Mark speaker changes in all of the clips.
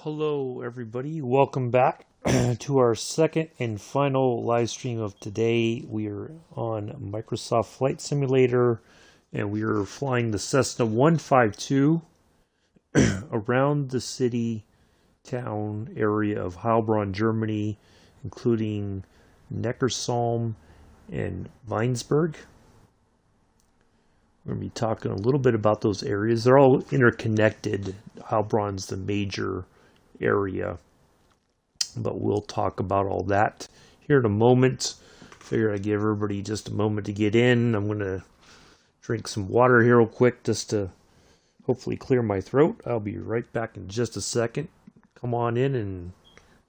Speaker 1: Hello everybody, welcome back to our second and final live stream of today. We are on Microsoft Flight Simulator and we are flying the Cessna 152 around the city town area of Heilbronn, Germany, including Neckarsulm and Weinsberg. We're going to be talking a little bit about those areas. They're all interconnected. Heilbronn's the major area, but we'll talk about all that here in a moment. Figure I'd give everybody just a moment to get in. I'm going to drink some water here real quick just to hopefully clear my throat. I'll be right back in just a second. Come on in and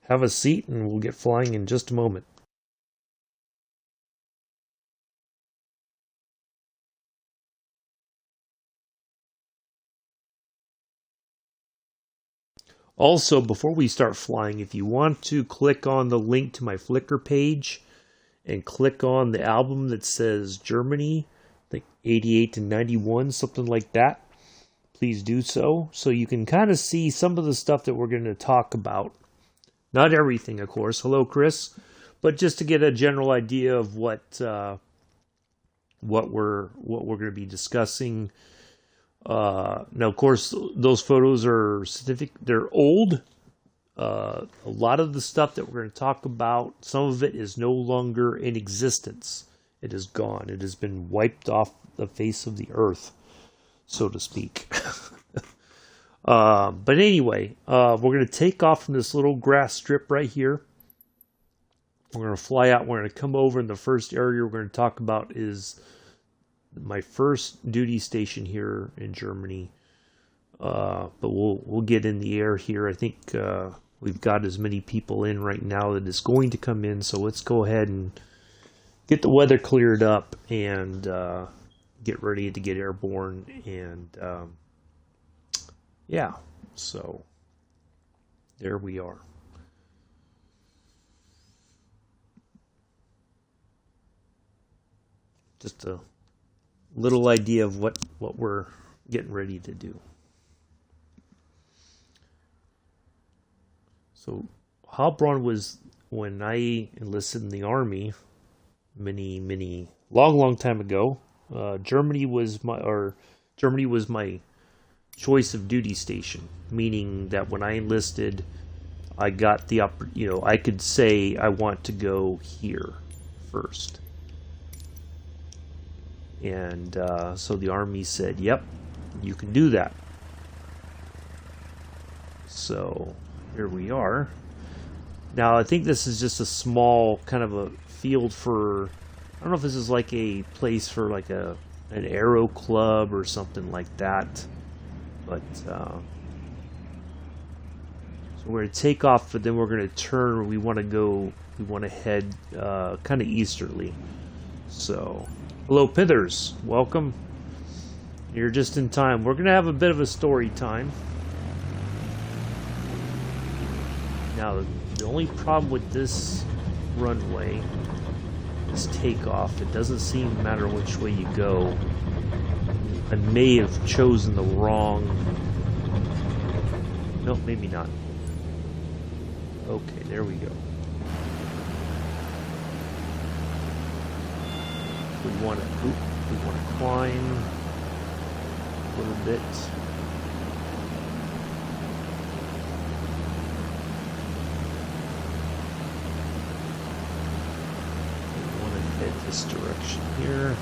Speaker 1: have a seat and we'll get flying in just a moment. Also, before we start flying, if you want to click on the link to my Flickr page and click on the album that says Germany, like 88 to 91, something like that, please do so. So you can kind of see some of the stuff that we're going to talk about. Not everything, of course. Hello, Chris. But just to get a general idea of what we're going to be discussing. Now, of course, those photos are significant. They're old. A lot of the stuff that we're going to talk about, some of it is no longer in existence. It is gone. It has been wiped off the face of the earth, so to speak. But anyway, we're going to take off from this little grass strip right here. We're going to fly out. We're going to come over, and the first area we're going to talk about is my first duty station here in Germany, but we'll get in the air here. I think we've got as many people in right now that is going to come in, so let's go ahead and get the weather cleared up and get ready to get airborne. And yeah, so there we are. Just a little idea of what we're getting ready to do. So Heilbronn was, when I enlisted in the army long time ago, Germany was my choice of duty station, meaning that when I enlisted I got the I could say I want to go here first. And so the Army said, yep, you can do that. So here we are. Now, I think this is just a small kind of a field for, I don't know if this is like a place for like an aero club or something like that. But, so we're going to take off, but then we're going to turn. We want to head kind of easterly. So, hello, Pithers. Welcome. You're just in time. We're going to have a bit of a story time. Now, the only problem with this runway is takeoff. It doesn't seem to matter which way you go. I may have chosen the wrong... No, maybe not. Okay, there we go. We want to climb a little bit. We want to head this direction here.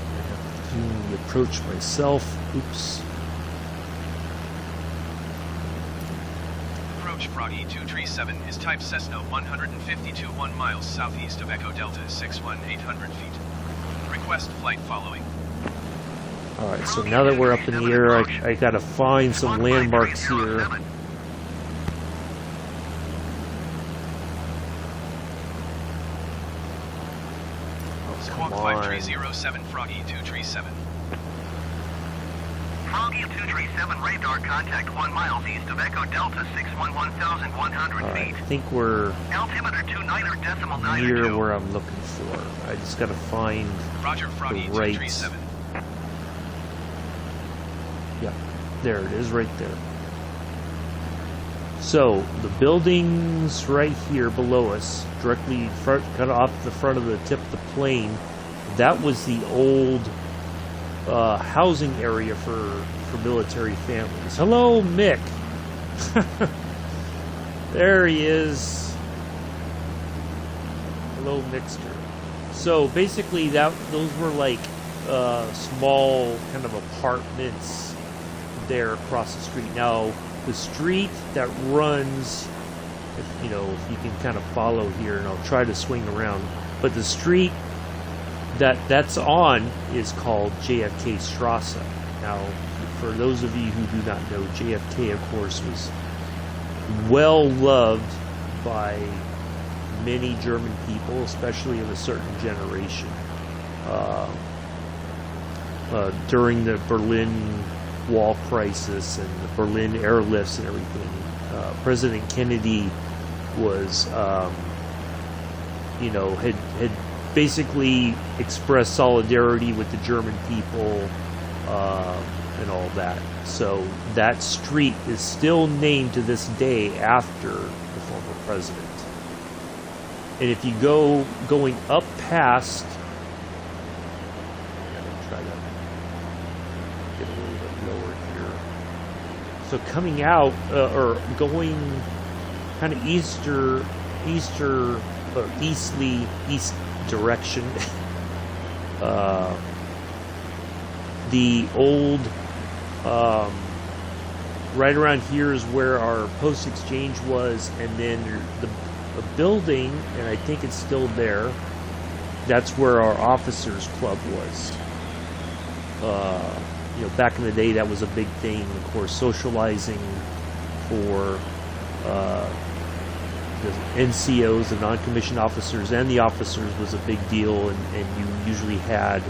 Speaker 1: I have to approach myself. Oops.
Speaker 2: Froggy 237 is type Cessna 152 1 miles southeast of Echo Delta 61800 feet. Request flight following.
Speaker 1: Alright, so now that we're up in the air, I gotta find some landmarks here.
Speaker 2: Squawk 5307 Froggy 237.
Speaker 3: Froggy 237, radar contact 1 mile east of Echo Delta 611,100 feet.
Speaker 1: I think we're
Speaker 3: altimeter 29.9
Speaker 1: near where I'm looking for. I just gotta find
Speaker 2: Roger, Froggy
Speaker 1: the right...
Speaker 2: 237.
Speaker 1: Yeah. There it is, right there. So the buildings right here below us, directly cut off the front of the tip of the plane, that was the old housing area for military families. Hello, Mick. There he is. Hello, Mixter. So basically, those were like small kind of apartments there across the street. Now, the street that runs, if you can kind of follow here, and I'll try to swing around, but the street that's on is called JFK Strasse. Now, for those of you who do not know, JFK, of course, was well loved by many German people, especially of a certain generation. During the Berlin Wall crisis and the Berlin airlifts and everything, President Kennedy was, had basically expressed solidarity with the German people and all that. So that street is still named to this day after the former president. And if you going up past, I'm going to try to get a little bit lower here. So coming out, or going kind of east direction, the old, right around here is where our post exchange was, and then the building, and I think it's still there, that's where our officers club was. Back in the day, that was a big thing. Of course, socializing for the NCOs, the non-commissioned officers, and the officers was a big deal, and you usually had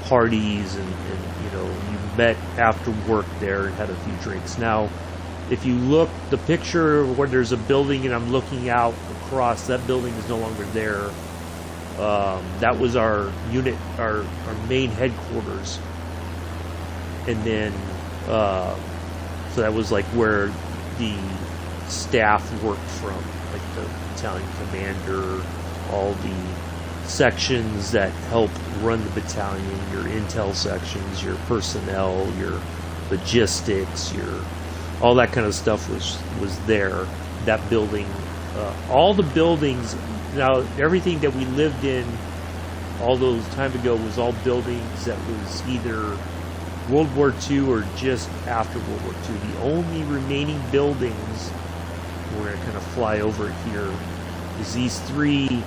Speaker 1: parties, and you met after work there and had a few drinks. Now, if you look, the picture where there's a building and I'm looking out across, that building is no longer there. That was our unit, our main headquarters. And then, so that was like where the staff worked from, like the battalion commander, all the sections that help run the battalion, your intel sections, your personnel, your logistics, all that kind of stuff was there. That building, all the buildings. Now, everything that we lived in all those time ago was all buildings that was either World War II or just after World War II. The only remaining buildings, we're going to kind of fly over it here, is these three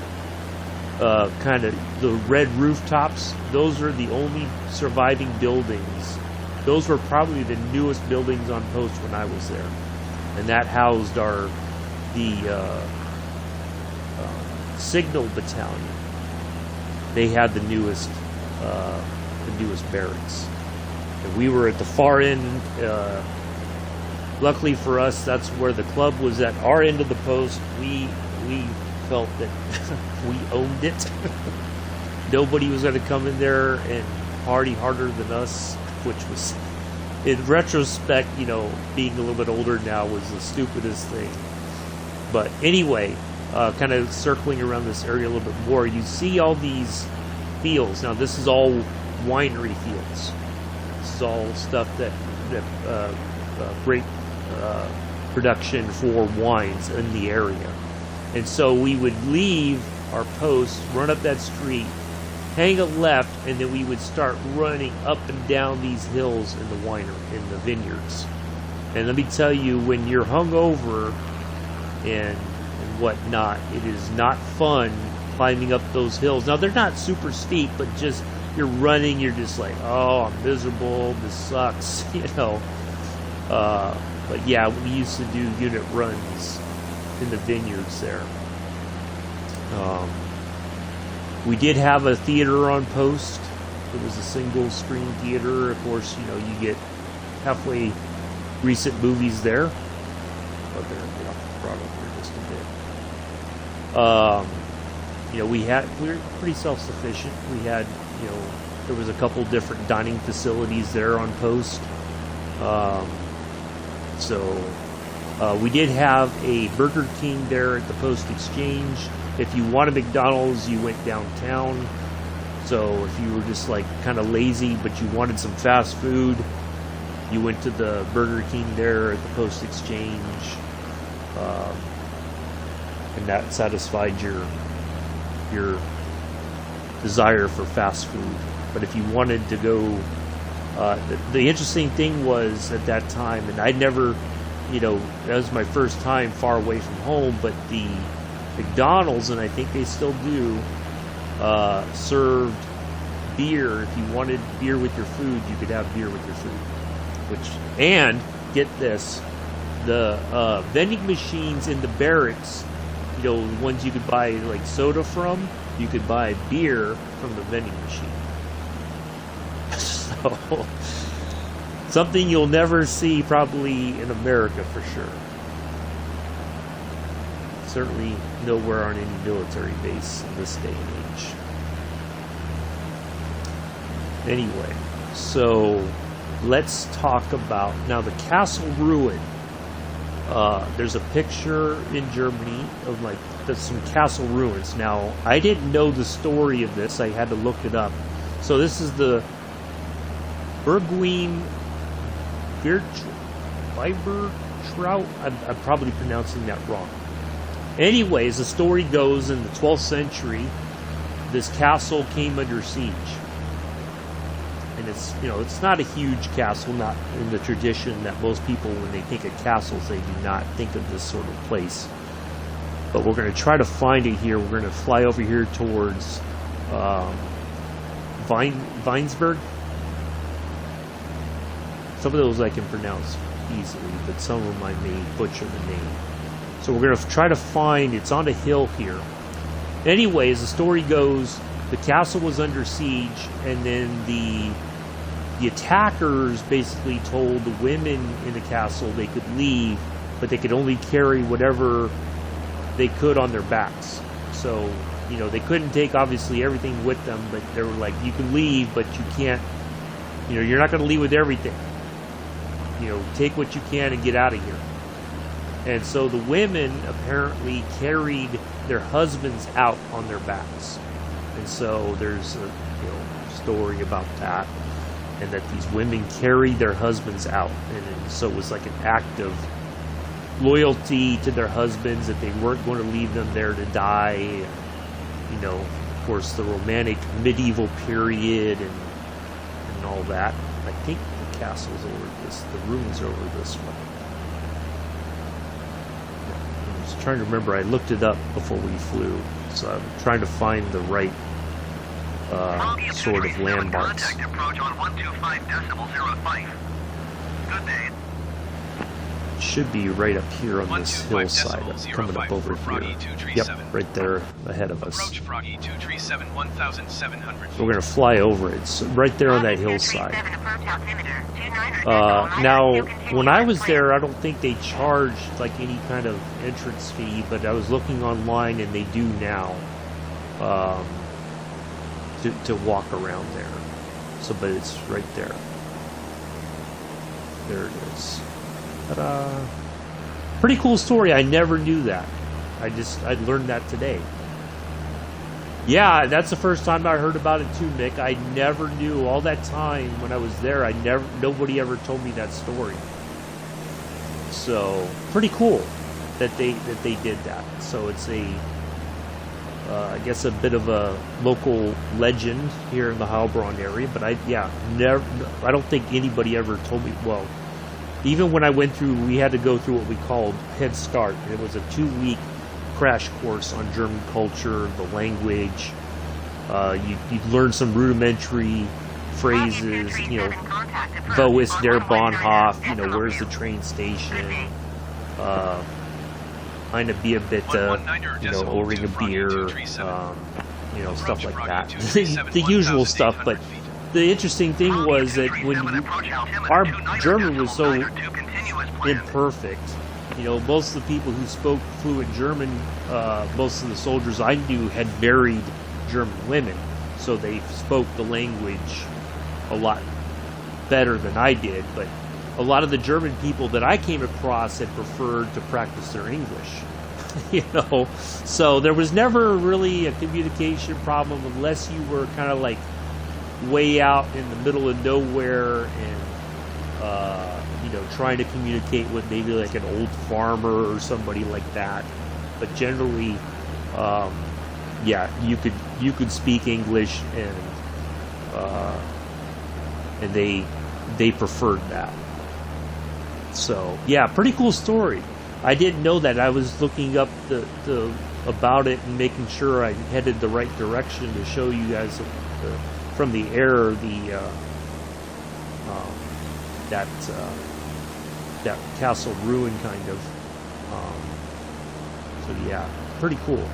Speaker 1: kind of the red rooftops. Those are the only surviving buildings. Those were probably the newest buildings on post when I was there, and that housed the signal battalion. They had the newest barracks, and we were at the far end. Luckily for us, that's where the club was at our end of the post. We felt that we owned it. Nobody was going to come in there and party harder than us, which was, in retrospect, being a little bit older now, was the stupidest thing. But anyway, kind of circling around this area a little bit more, you see all these fields. Now, this is all winery fields. This is all stuff that great production for wines in the area. And so we would leave our post, run up that street, hang a left, and then we would start running up and down these hills in the winery, in the vineyards. And let me tell you, when you're hungover and whatnot, it is not fun climbing up those hills. Now, they're not super steep, but just you're running, you're just like, oh, I'm miserable, this sucks, But yeah, we used to do unit runs in the vineyards there. We did have a theater on post. It was a single screen theater. Of course, you get halfway recent movies there. But they're brought up here just a bit. We were pretty self-sufficient. We had, there was a couple different dining facilities there on post. We did have a Burger King there at the Post Exchange. If you wanted McDonald's, you went downtown. So if you were just like kind of lazy, but you wanted some fast food, you went to the Burger King there at the Post Exchange, and that satisfied your desire for fast food. But if you wanted to go, the interesting thing was at that time, and I'd never, that was my first time far away from home, but the McDonald's, and I think they still do, served beer. If you wanted beer with your food, you could have beer with your food. And get this, the vending machines in the barracks, the ones you could buy like soda from, you could buy beer from the vending machine. So, something you'll never see probably in America for sure. Certainly nowhere on any military base in this day and age. Anyway, so let's talk about now the castle ruin. There's a picture in Germany of there's some castle ruins. Now, I didn't know the story of this. I had to look it up. So this is the Burgwien Weibertraut. I'm probably pronouncing that wrong. Anyways, the story goes in the 12th century, this castle came under siege. And it's not a huge castle, not in the tradition that most people, when they think of castles, they do not think of this sort of place. But we're going to try to find it here. We're going to fly over here towards Weinsberg. Some of those I can pronounce easily, but some of them I may butcher the name. So we're going to try to find, it's on a hill here. Anyways, the story goes, the castle was under siege, and then the attackers basically told the women in the castle they could leave, but they could only carry whatever they could on their backs. So, they couldn't take obviously everything with them, but they were like, you can leave, but you can't, you're not going to leave with everything. Take what you can and get out of here. And so the women apparently carried their husbands out on their backs. And so there's a story about that, and that these women carried their husbands out. And so it was like an act of loyalty to their husbands, that they weren't going to leave them there to die. Of course, the romantic medieval period and all that. I think the castle's over this, the ruins are over this way. I was trying to remember, I looked it up before we flew, so I'm trying to find the right sort of landmarks.
Speaker 3: Contact approach on 125.05. Good day.
Speaker 1: Should be right up here on this hillside. I'm coming up over here. Yep, right there ahead of us. We're going to fly over it. So right there on that hillside. Now, when I was there, I don't think they charged like any kind of entrance fee, but I was looking online, and they do now to walk around there. So, but it's right there. There it is. Ta-da. Pretty cool story. I never knew that. I learned that today. Yeah, that's the first time I heard about it too, Nick. I never knew all that time when I was there. Nobody ever told me that story. So pretty cool that they did that. So it's I guess a bit of a local legend here in the Heilbronn area. But I don't think anybody ever told me. Well, even when I went through, we had to go through what we called Head Start. It was a 2-week crash course on German culture, the language. You'd learn some rudimentary phrases, wo ist der Bahnhof, where's the train station, eine Bierbitte, ordering a beer, stuff like that. The usual stuff, but the interesting thing was that when our German was so imperfect, most of the people who spoke fluent German, most of the soldiers I knew had married German women, so they spoke the language a lot better than I did. But a lot of the German people that I came across had preferred to practice their English. You know, so there was never really a communication problem unless you were kind of like way out in the middle of nowhere and you know, trying to communicate with maybe like an old farmer or somebody like that. But generally, yeah, you could speak English, and they preferred that. So yeah, pretty cool story. I didn't know that. I was looking up the about it and making sure I headed the right direction to show you guys from the air that castle ruin kind of. So yeah, pretty cool.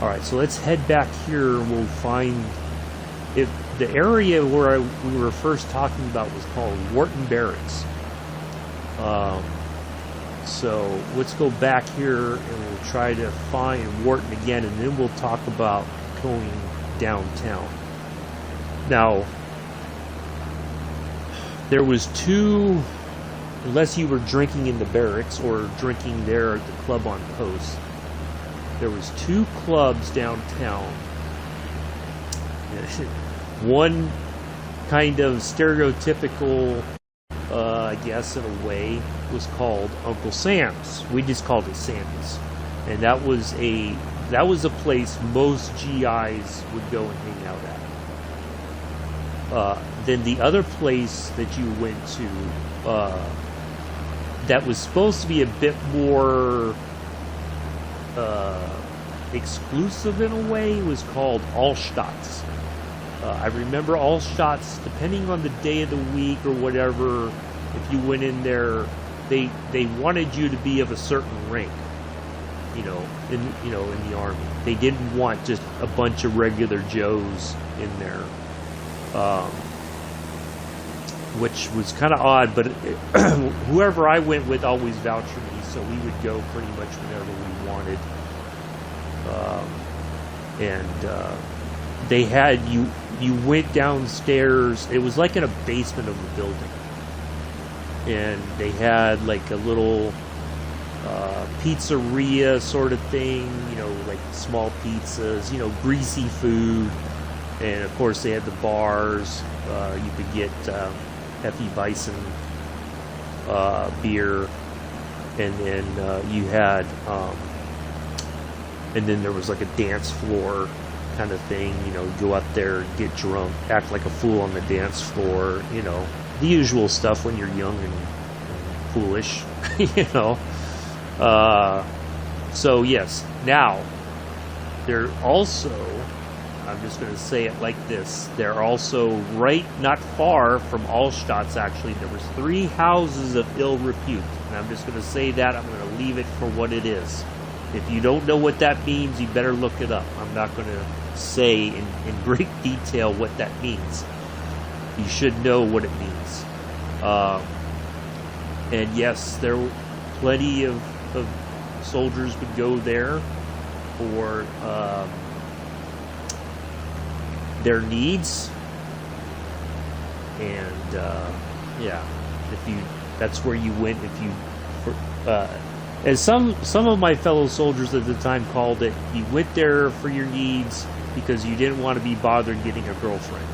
Speaker 1: All right, so let's head back here and we'll find if the area where we were first talking about was called Wharton Barracks. So let's go back here and we'll try to find Wharton again, and then we'll talk about going downtown. Now, there was two, unless you were drinking in the barracks or drinking there at the club on post, there was two clubs downtown. One kind of stereotypical, I guess in a way, was called Uncle Sam's. We just called it Sammy's, and that was a place most GIs would go and hang out at. Then the other place that you went to, that was supposed to be a bit more exclusive in a way, was called Allstadt's. I remember Allstadt's, depending on the day of the week or whatever, if you went in there, they wanted you to be of a certain rank, in the army. They didn't want just a bunch of regular Joes in there, which was kind of odd. But whoever I went with always vouched for me, so we would go pretty much whenever we wanted. They had you went downstairs. It was like in a basement of a building, and they had like a little pizzeria sort of thing, like small pizzas, greasy food, and of course they had the bars. You could get Hefeweizen beer, and then you had and then there was like a dance floor kind of thing, go out there, get drunk, act like a fool on the dance floor, the usual stuff when you're young and foolish, So yes, now, they're also, I'm just going to say it like this, they're also not far from Allstadt's actually. There was 3 houses of ill repute, and I'm just going to say that, I'm going to leave it for what it is. If you don't know what that means, you better look it up. I'm not going to say in great detail what that means. You should know what it means. And yes, there were plenty of soldiers would go there for their needs. And yeah, that's where you went if you... as some of my fellow soldiers at the time called it, you went there for your needs because you didn't want to be bothered getting a girlfriend.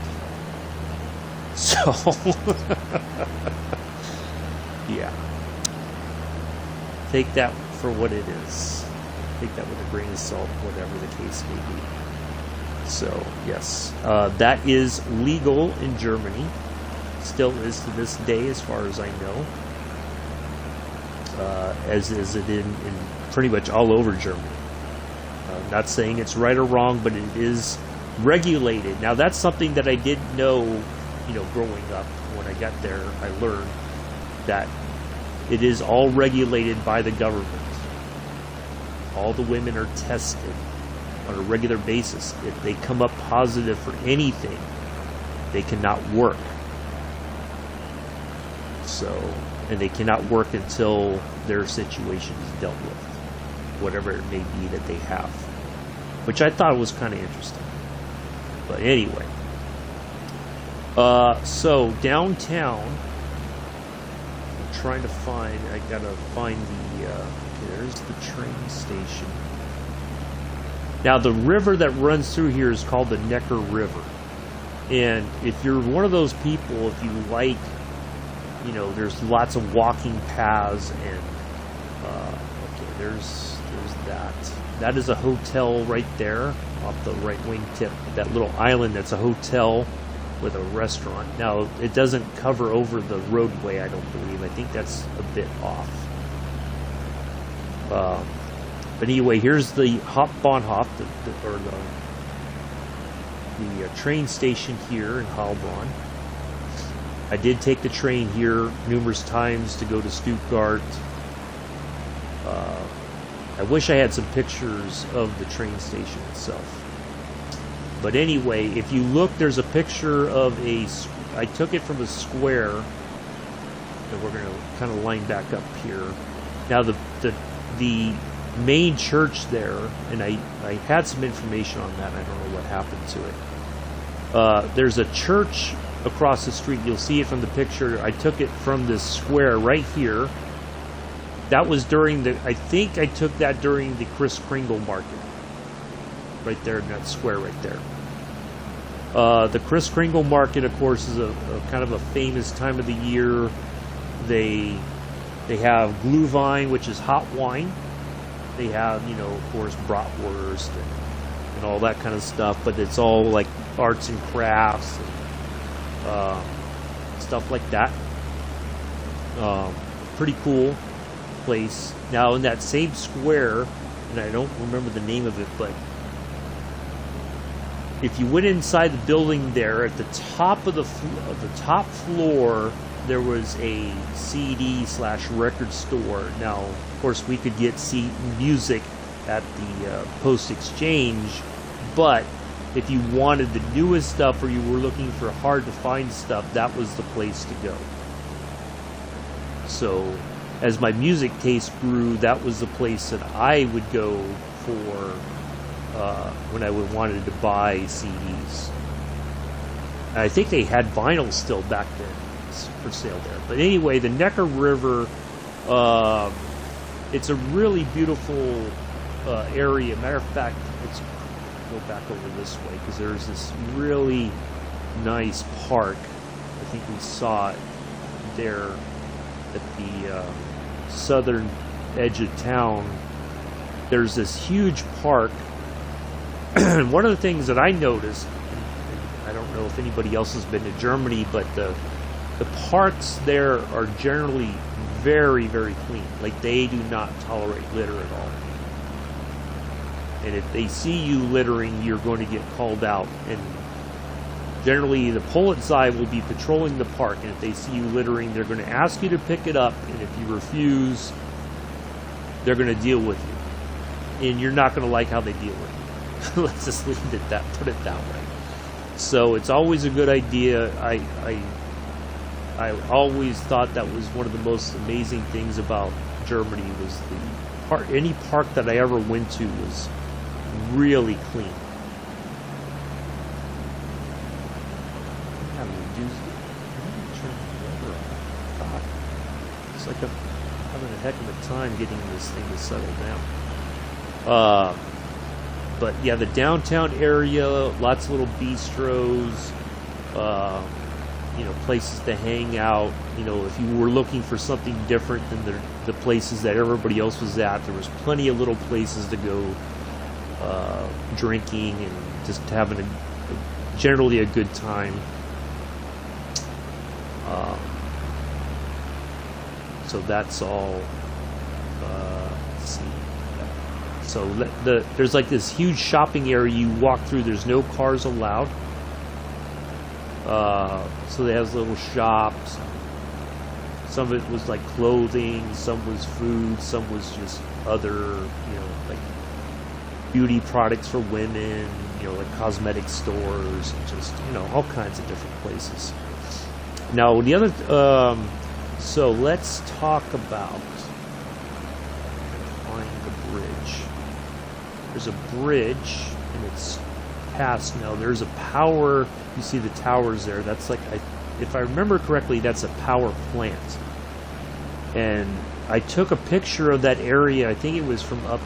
Speaker 1: So, yeah. Take that for what it is. Take that with a grain of salt, whatever the case may be. So, yes. That is legal in Germany. Still is to this day, as far as I know. As is it in pretty much all over Germany. Not saying it's right or wrong, but it is regulated. Now, that's something that I didn't know, growing up. When I got there, I learned that it is all regulated by the government. All the women are tested on a regular basis. If they come up positive for anything, they cannot work. And they cannot work until their situation is dealt with, whatever it may be that they have, which I thought was kind of interesting. But anyway, So downtown, I'm trying to find. I gotta find the. Okay, there's the train station. Now the river that runs through here is called the Neckar River, and if you're one of those people, if you like, you know, there's lots of walking paths, and okay, there's that. That is a hotel right there off the right wing tip. That little island, that's a hotel with a restaurant. Now, it doesn't cover over the roadway, I don't believe. I think that's a bit off. But anyway, here's the Hauptbahnhof, the train station here in Heilbronn. I did take the train here numerous times to go to Stuttgart. I wish I had some pictures of the train station itself. But anyway, if you look, there's a picture of I took it from a square, and we're going to kind of line back up here. Now, the main church there, and I had some information on that. I don't know what happened to it. There's a church across the street. You'll see it from the picture. I took it from this square right here. That was during I think I took that during the Kringle market. Right there in that square right there. The Kringle market, of course, is a kind of a famous time of the year. They have Glühwein, which is hot wine. They have, you know, of course, bratwurst and all that kind of stuff. But it's all like arts and crafts and stuff like that. Pretty cool place. Now, in that same square, and I don't remember the name of it, but if you went inside the building there, at the top of the top floor, there was a CD/record store. Now, of course, we could get music at the Post Exchange, but if you wanted the newest stuff or you were looking for hard to find stuff, that was the place to go. So, as my music taste grew, that was the place that I would go for when I wanted to buy CDs. And I think they had vinyl still back then for sale there. But anyway, the Neckar River, it's a really beautiful area. Matter of fact, let's go back over this way, because there's this really nice park. I think we saw it there at the southern edge of town. There's this huge park. And one of the things that I noticed, and I don't know if anybody else has been to Germany, but the parks there are generally very, very clean. Like, they do not tolerate litter at all. And if they see you littering, you're going to get called out. And generally, the Polizei will be patrolling the park, and if they see you littering, they're going to ask you to pick it up, and if you refuse, they're going to deal with you. And you're not going to like how they deal with you. Let's just leave it put it that way. So it's always a good idea. I always thought that was one of the most amazing things about Germany, was any park that I ever went to was really clean. It's like I'm having a heck of a time getting this thing to settle down. But yeah, the downtown area, lots of little bistros, you know, places to hang out. You know, if you were looking for something different than the places that everybody else was at, there was plenty of little places to go drinking and just having generally a good time. So that's all. Let's see. So there's like this huge shopping area you walk through. There's no cars allowed. So they have little shops. Some of it was like clothing, some was food, some was just other, you know, like beauty products for women, you know, like cosmetic stores, and just, you know, all kinds of different places. Now, the other, so let's talk about, find the bridge. There's a bridge, and it's past now. There's a power, you see the towers there, that's like, if I remember correctly, that's a power plant. And I took a picture of that area, I think it was from up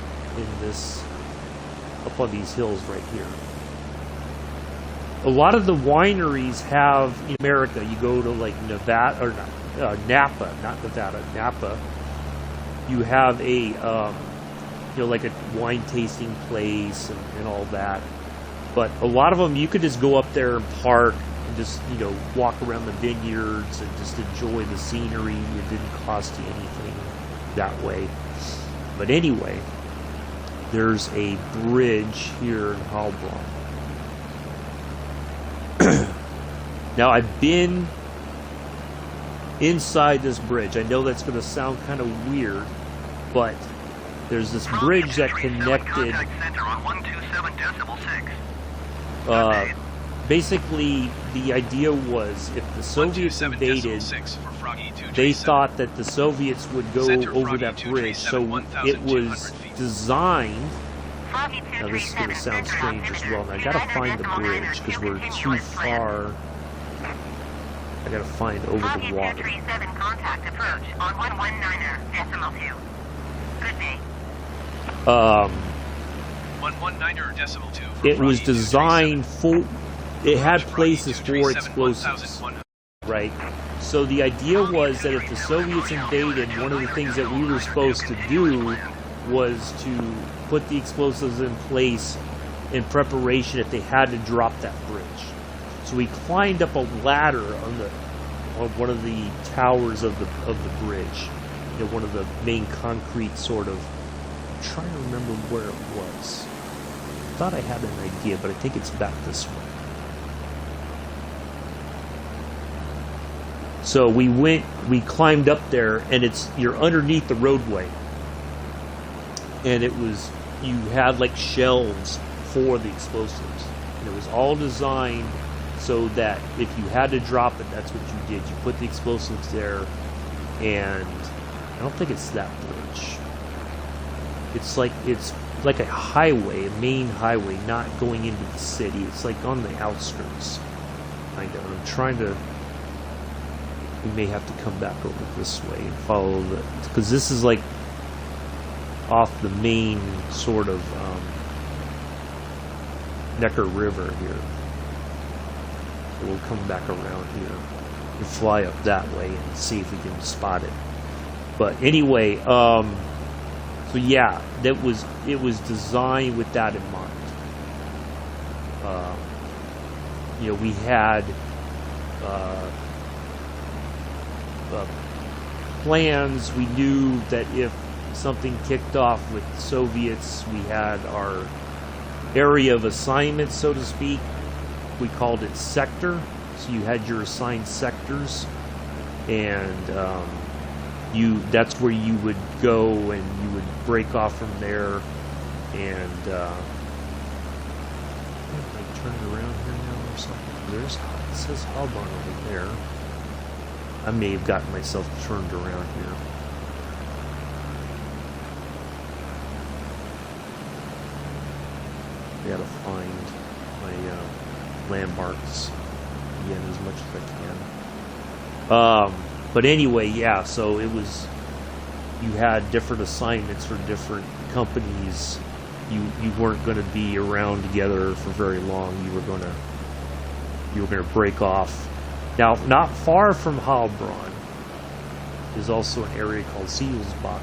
Speaker 1: on these hills right here. A lot of the wineries have, in America, you go to like Nevada, or Napa, not Nevada, Napa, you have a, like a wine tasting place and all that. But a lot of them, you could just go up there and park and just, walk around the vineyards and just enjoy the scenery. It didn't cost you anything that way. But anyway, there's a bridge here in Heilbronn. Now, I've been inside this bridge. I know that's going to sound kind of weird, but there's this bridge that connected. Basically, the idea was if the Soviets invaded, they thought that the Soviets would go over that bridge. So it was designed. Now, this is going to sound strange as well. And I got to find the bridge because we're too far. I got to find over the water.
Speaker 3: Contact approach on 119.2. Good day.
Speaker 2: 119.2.
Speaker 1: It was designed for. It had places for explosives, right? So the idea was that if the Soviets invaded, one of the things that we were supposed to do was to put the explosives in place in preparation if they had to drop that bridge. So we climbed up a ladder on one of the towers of the bridge, one of the main concrete sort of. I'm trying to remember where it was. I thought I had an idea, but I think it's back this way. So we climbed up there, and you're underneath the roadway, and you had like shelves for the explosives, and it was all designed so that if you had to drop it, that's what you did. You put the explosives there, and I don't think it's that bridge. It's like a highway, a main highway, not going into the city. It's like on the outskirts, kind of. I'm trying to. We may have to come back over this way and follow because this is like off the main sort of Neckar River here. So we'll come back around here and fly up that way and see if we can spot it. But anyway, so yeah, it was designed with that in mind. We had plans. We knew that if something kicked off with the Soviets, we had our area of assignment, so to speak. We called it sector. So you had your assigned sectors, and that's where you would go, and you would break off from there. And I turn it around here now or something. It says Heilbronn over there. I may have gotten myself turned around here. I gotta find my landmarks again as much as I can. But anyway, yeah, so it was, you had different assignments for different companies. You weren't going to be around together for very long. You were going to break off. Now, not far from Heilbronn is also an area called Seelsbach.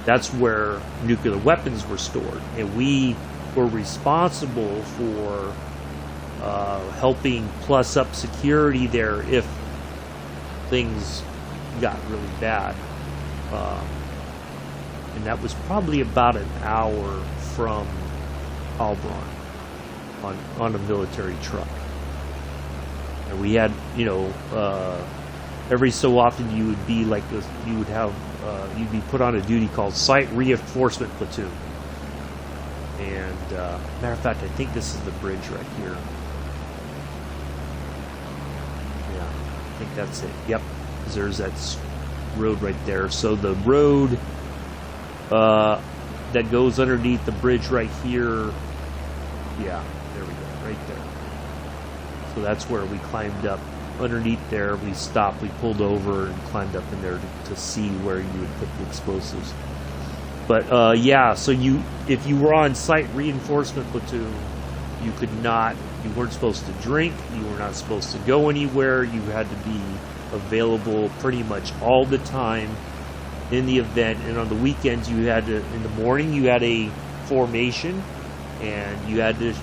Speaker 1: That's where nuclear weapons were stored, and we were responsible for helping plus up security there if things got really bad. And that was probably about an hour from Heilbronn on a military truck. And we had, every so often you would be like this, you'd be put on a duty called Site Reinforcement Platoon. And matter of fact, I think this is the bridge right here. Yeah, I think that's it. Yep, there's that road right there. So the road that goes underneath the bridge right here Yeah, there we go, right there. So that's where we climbed up underneath there. We stopped, we pulled over and climbed up in there to see where you would put the explosives. But yeah, so if you were on site reinforcement platoon, you weren't supposed to drink, you were not supposed to go anywhere, you had to be available pretty much all the time in the event. And on the weekends you had to, in the morning you had a formation, and you had to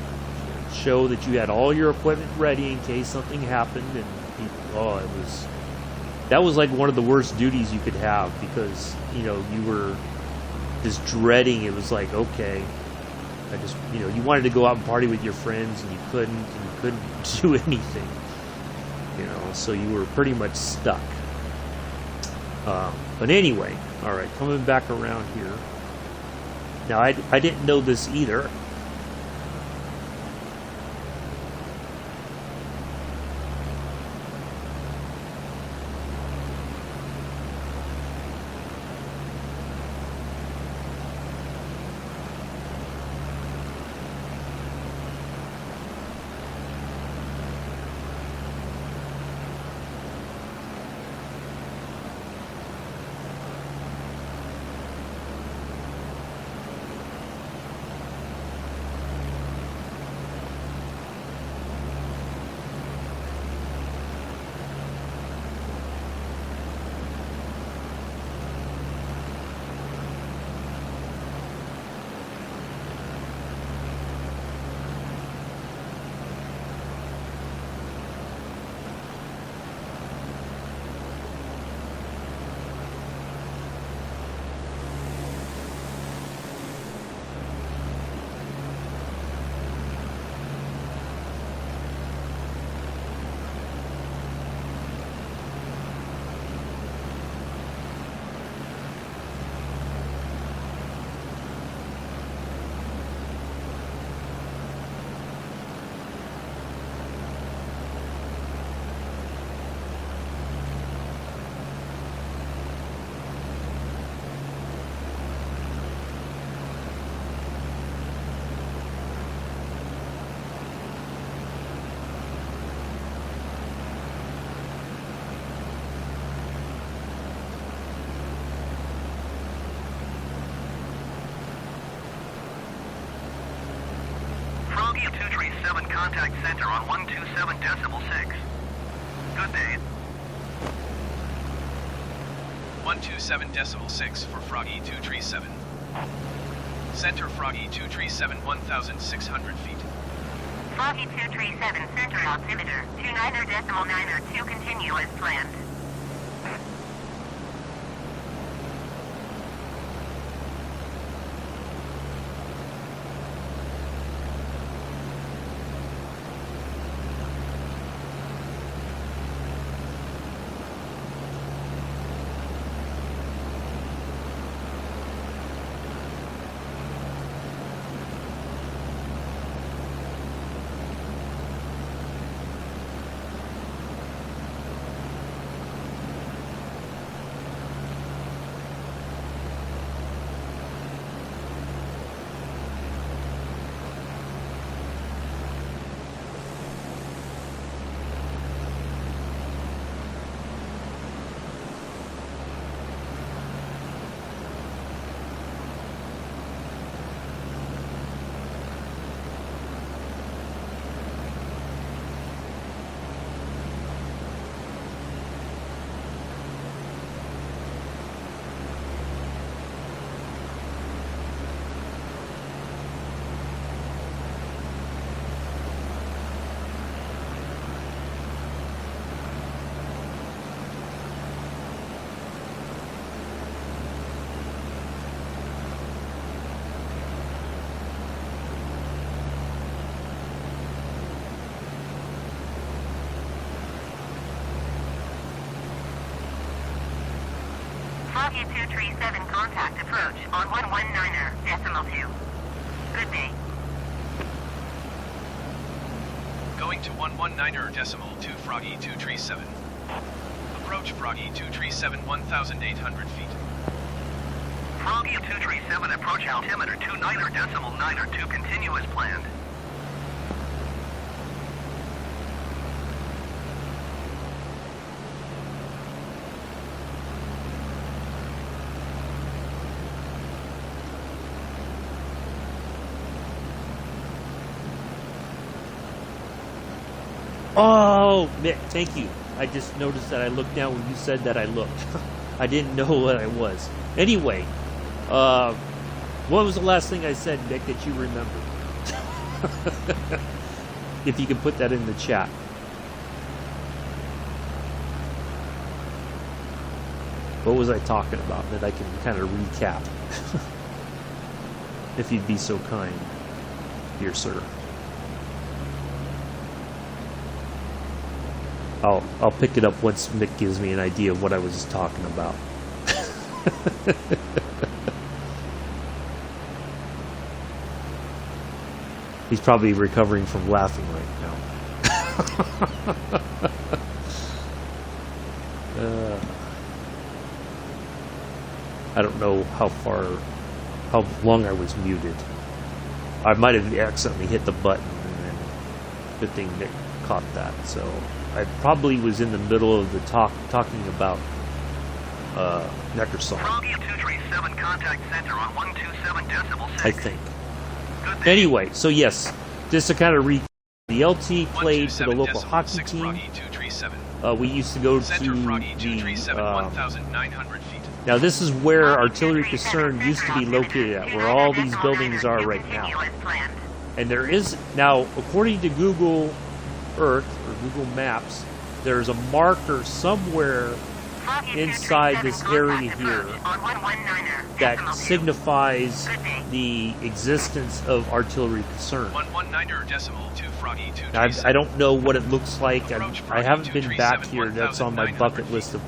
Speaker 1: show that you had all your equipment ready in case something happened. And that was like one of the worst duties you could have, because you were just dreading. It was like, okay, you wanted to go out and party with your friends, and you couldn't do anything, so you were pretty much stuck. But anyway, all right, coming back around here. Now, I didn't know this either.
Speaker 3: Contact center on 127.6. Good day.
Speaker 2: 127.6 for Froggy 237. Center Froggy 237, 1,600 feet.
Speaker 4: Froggy 237, center altimeter 29.902, continue as planned. Froggy 237, contact approach on 119.2. Good day.
Speaker 2: Going to 119.2 Froggy 237. Approach Froggy 237, 1,800 feet.
Speaker 3: Froggy 237, approach altimeter 29.902, continue as planned.
Speaker 1: Oh, Mick, thank you. I just noticed that I looked down when you said that I looked. I didn't know what I was. Anyway, what was the last thing I said, Mick, that you remember? If you can put that in the chat. What was I talking about that I can kind of recap? If you'd be so kind, dear sir. I'll pick it up once Mick gives me an idea of what I was talking about. He's probably recovering from laughing right now. I don't know how long I was muted. I might have accidentally hit the button, and then good thing Nick caught that. So I probably was in the middle of the talking about Neckarsulm.
Speaker 3: Froggy 237 contact center on 127.6.
Speaker 1: I think. Anyway, so yes, just to kind of recap, the LT played for the local hockey team. We used to go to the now this is where Artillery Caserne used to be located at, where all these buildings are right now. And there is now, according to Google Earth or Google Maps, there's a marker somewhere inside this area here that signifies the existence of Artillery Caserne. Now, I don't know what it looks like. I haven't been back here. That's on my bucket list of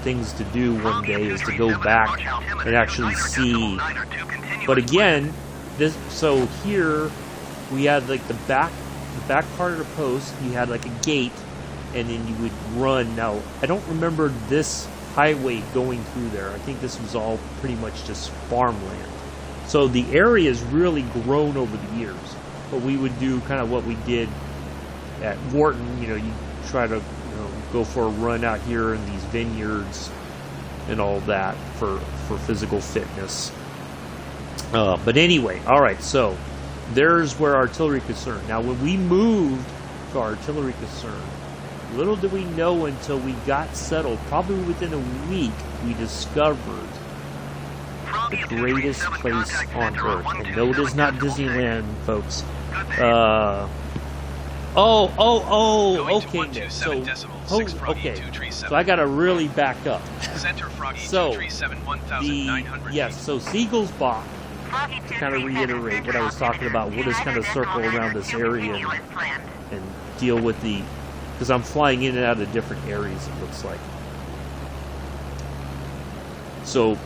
Speaker 1: things to do one day, is to go back and actually see. But again, so here we had like the back part of the post. You had like a gate, and then you would run. Now I don't remember this highway going through there. I think this was all pretty much just farmland. So the area has really grown over the years. But we would do kind of what we did at Wharton. You try to go for a run out here in these vineyards and all that for physical fitness. But anyway, all right. So there's where Artillery Caserne. Now, when we moved to Artillery Caserne, little did we know until we got settled, probably within a week, we discovered the greatest place on Earth. And no, it is not Disneyland, folks. Okay, Nick. So I gotta really back up. So, so Siegelsbach, to kind of reiterate what I was talking about, we'll just kind of circle around this area and deal with because I'm flying in and out of different areas, it looks like. So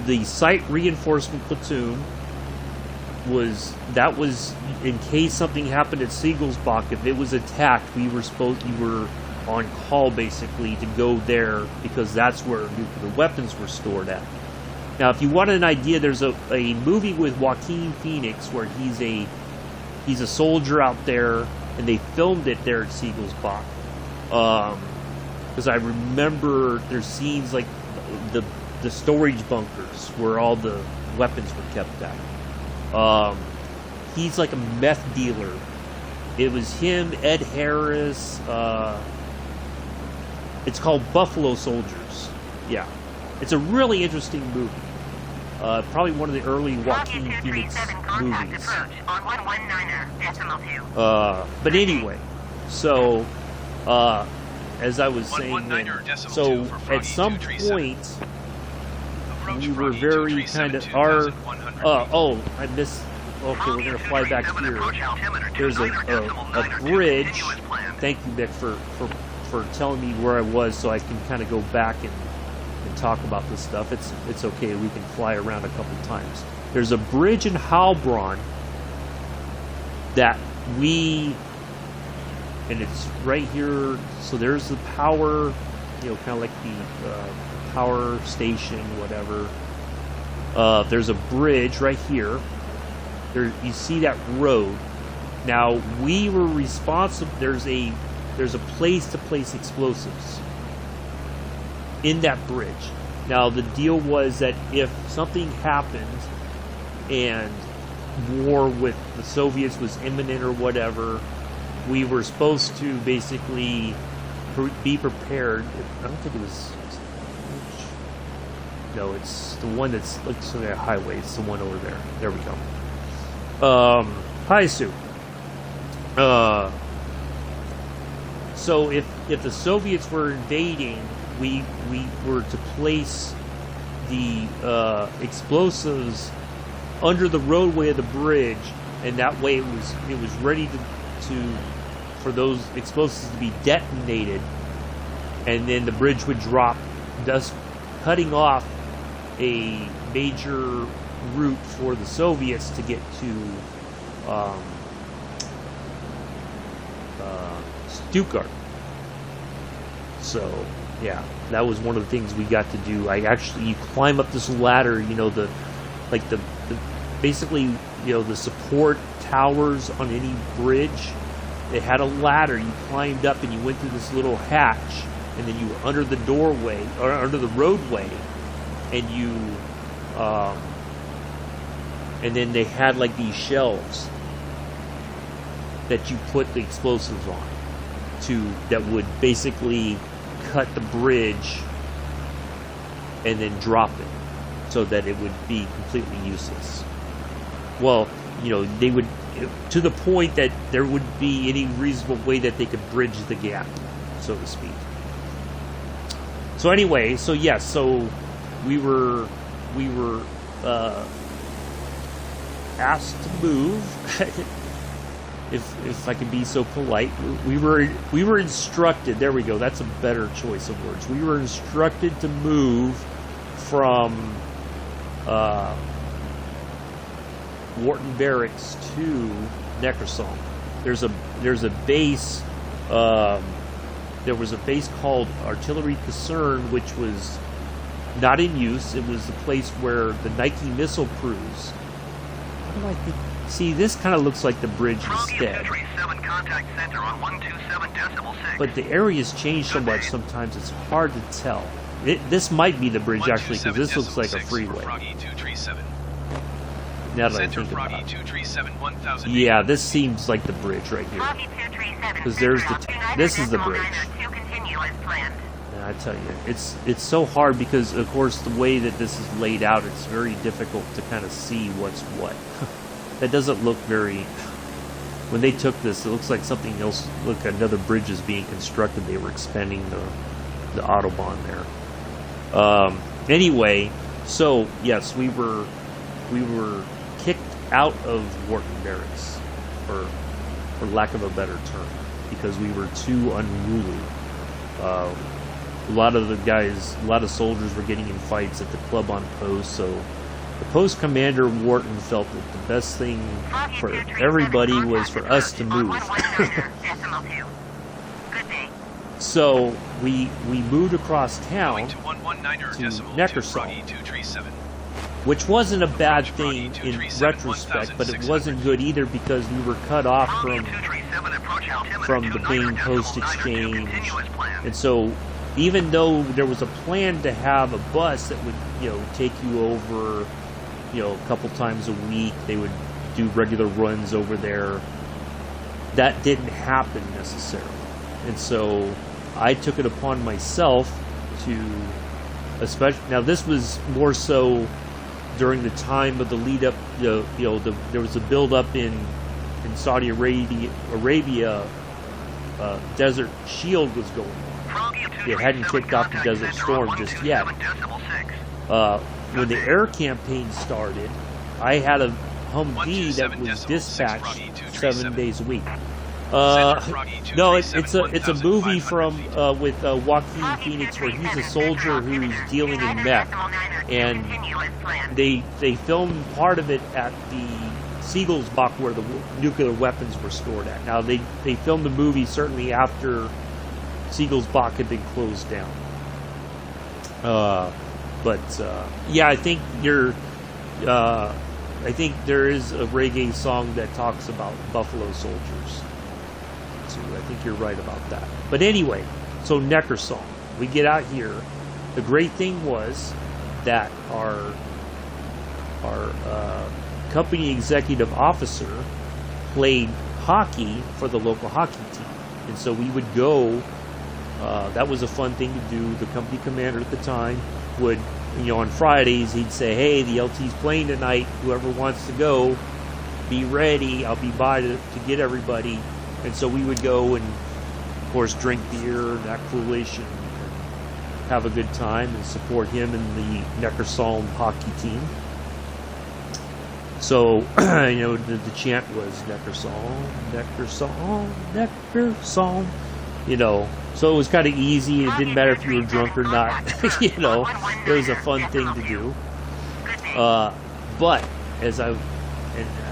Speaker 1: the site reinforcement platoon was in case something happened at Siegelsbach. If it was attacked, you were on call basically to go there, because that's where nuclear weapons were stored at. Now, if you want an idea, there's a movie with Joaquin Phoenix where he's a soldier out there, and they filmed it there at Siegelsbach. Because I remember there's scenes like the storage bunkers where all the weapons were kept at. He's like a meth dealer. It was him, Ed Harris. It's called Buffalo Soldiers. Yeah, it's a really interesting movie. Probably one of the early Joaquin Phoenix movies. But anyway, so as I was saying, so at some point we were very kind of I missed. Okay, we're gonna fly back here. There's a bridge. Thank you, Nick, for telling me where I was, so I can kind of go back and talk about this stuff. It's okay. We can fly around a couple times. There's a bridge in Heilbronn that and it's right here. So there's the power, kind of like the power station, whatever. There's a bridge right here. There, you see that road. Now, we were responsible. There's a place-to-place explosives in that bridge. Now, the deal was that if something happened and war with the Soviets was imminent or whatever, we were supposed to basically be prepared. I don't think it was. No, it's the one that's looks like a highway. It's the one over there. There we go. Hi, Sue. So if the Soviets were invading, we were to place the explosives under the roadway of the bridge, and that way it was ready for those explosives to be detonated, and then the bridge would drop, thus cutting off a major route for the Soviets to get to Stuttgart. So yeah, that was one of the things we got to do. You climb up this ladder, basically, the support towers on any bridge. They had a ladder. You climbed up and you went through this little hatch, and then you were under the doorway or under the roadway, and and then they had like these shelves that you put the explosives on that would basically cut the bridge and then drop it so that it would be completely useless. Well, they would, to the point that there wouldn't be any reasonable way that they could bridge the gap, so to speak. So anyway, so we were asked to move. If I could be so polite, we were instructed. There we go. That's a better choice of words. We were instructed to move from Wharton Barracks to Neckarsulm. There's a base. There was a base called Artillery Kaserne, which was not in use. It was the place where the Nike missile crews. How do I think? See, this kind of looks like the bridge instead. But the area's changed so much sometimes it's hard to tell. This might be the bridge actually, because this looks like a freeway. Now that I think about it. Yeah, this seems like the bridge right here. Because this is the bridge. And I tell you, it's so hard because, of course, the way that this is laid out, it's very difficult to kind of see what's what. That doesn't look very... When they took this, it looks like something else. Look, another bridge is being constructed. They were expanding the Autobahn there. Anyway, so yes, we were kicked out of Wharton Barracks, for lack of a better term, because we were too unruly. A lot of soldiers were getting in fights at the club on post, so the post commander Wharton felt that the best thing for everybody was for us to move. So we moved across town to Neckarsulm, which wasn't a bad thing in retrospect, but it wasn't good either because we were cut off from the main post exchange. And so even though there was a plan to have a bus that would, take you over, a couple times a week, they would do regular runs over there, that didn't happen necessarily. And so I took it upon myself to, now this was more so during the time of the lead up, there was a build up in Saudi Arabia, Desert Shield was going on. It hadn't kicked off the Desert Storm just yet. When the air campaign started, I had a Humvee that was dispatched 7 days a week. No, it's a movie with Joaquin Phoenix where he's a soldier who's dealing in meth, and they filmed part of it at the Siegelsbach where the nuclear weapons were stored at. Now they filmed the movie certainly after Siegelsbach had been closed down. Yeah, I think I think there is a reggae song that talks about Buffalo Soldiers. So I think you're right about that. But anyway, so Neckarsulm, we get out here. The great thing was that our company executive officer played hockey for the local hockey team. And so we would go. That was a fun thing to do. The company commander at the time would, on Fridays, he'd say, hey, the LT's playing tonight. Whoever wants to go, be ready. I'll be by to get everybody. And so we would go and, of course, drink beer and act foolish and have a good time and support him and the Neckarsulm hockey team. So, the chant was Neckarsulm, Neckarsulm, Neckarsulm, So it was kind of easy. It didn't matter if you were drunk or not. It was a fun thing to do. But as I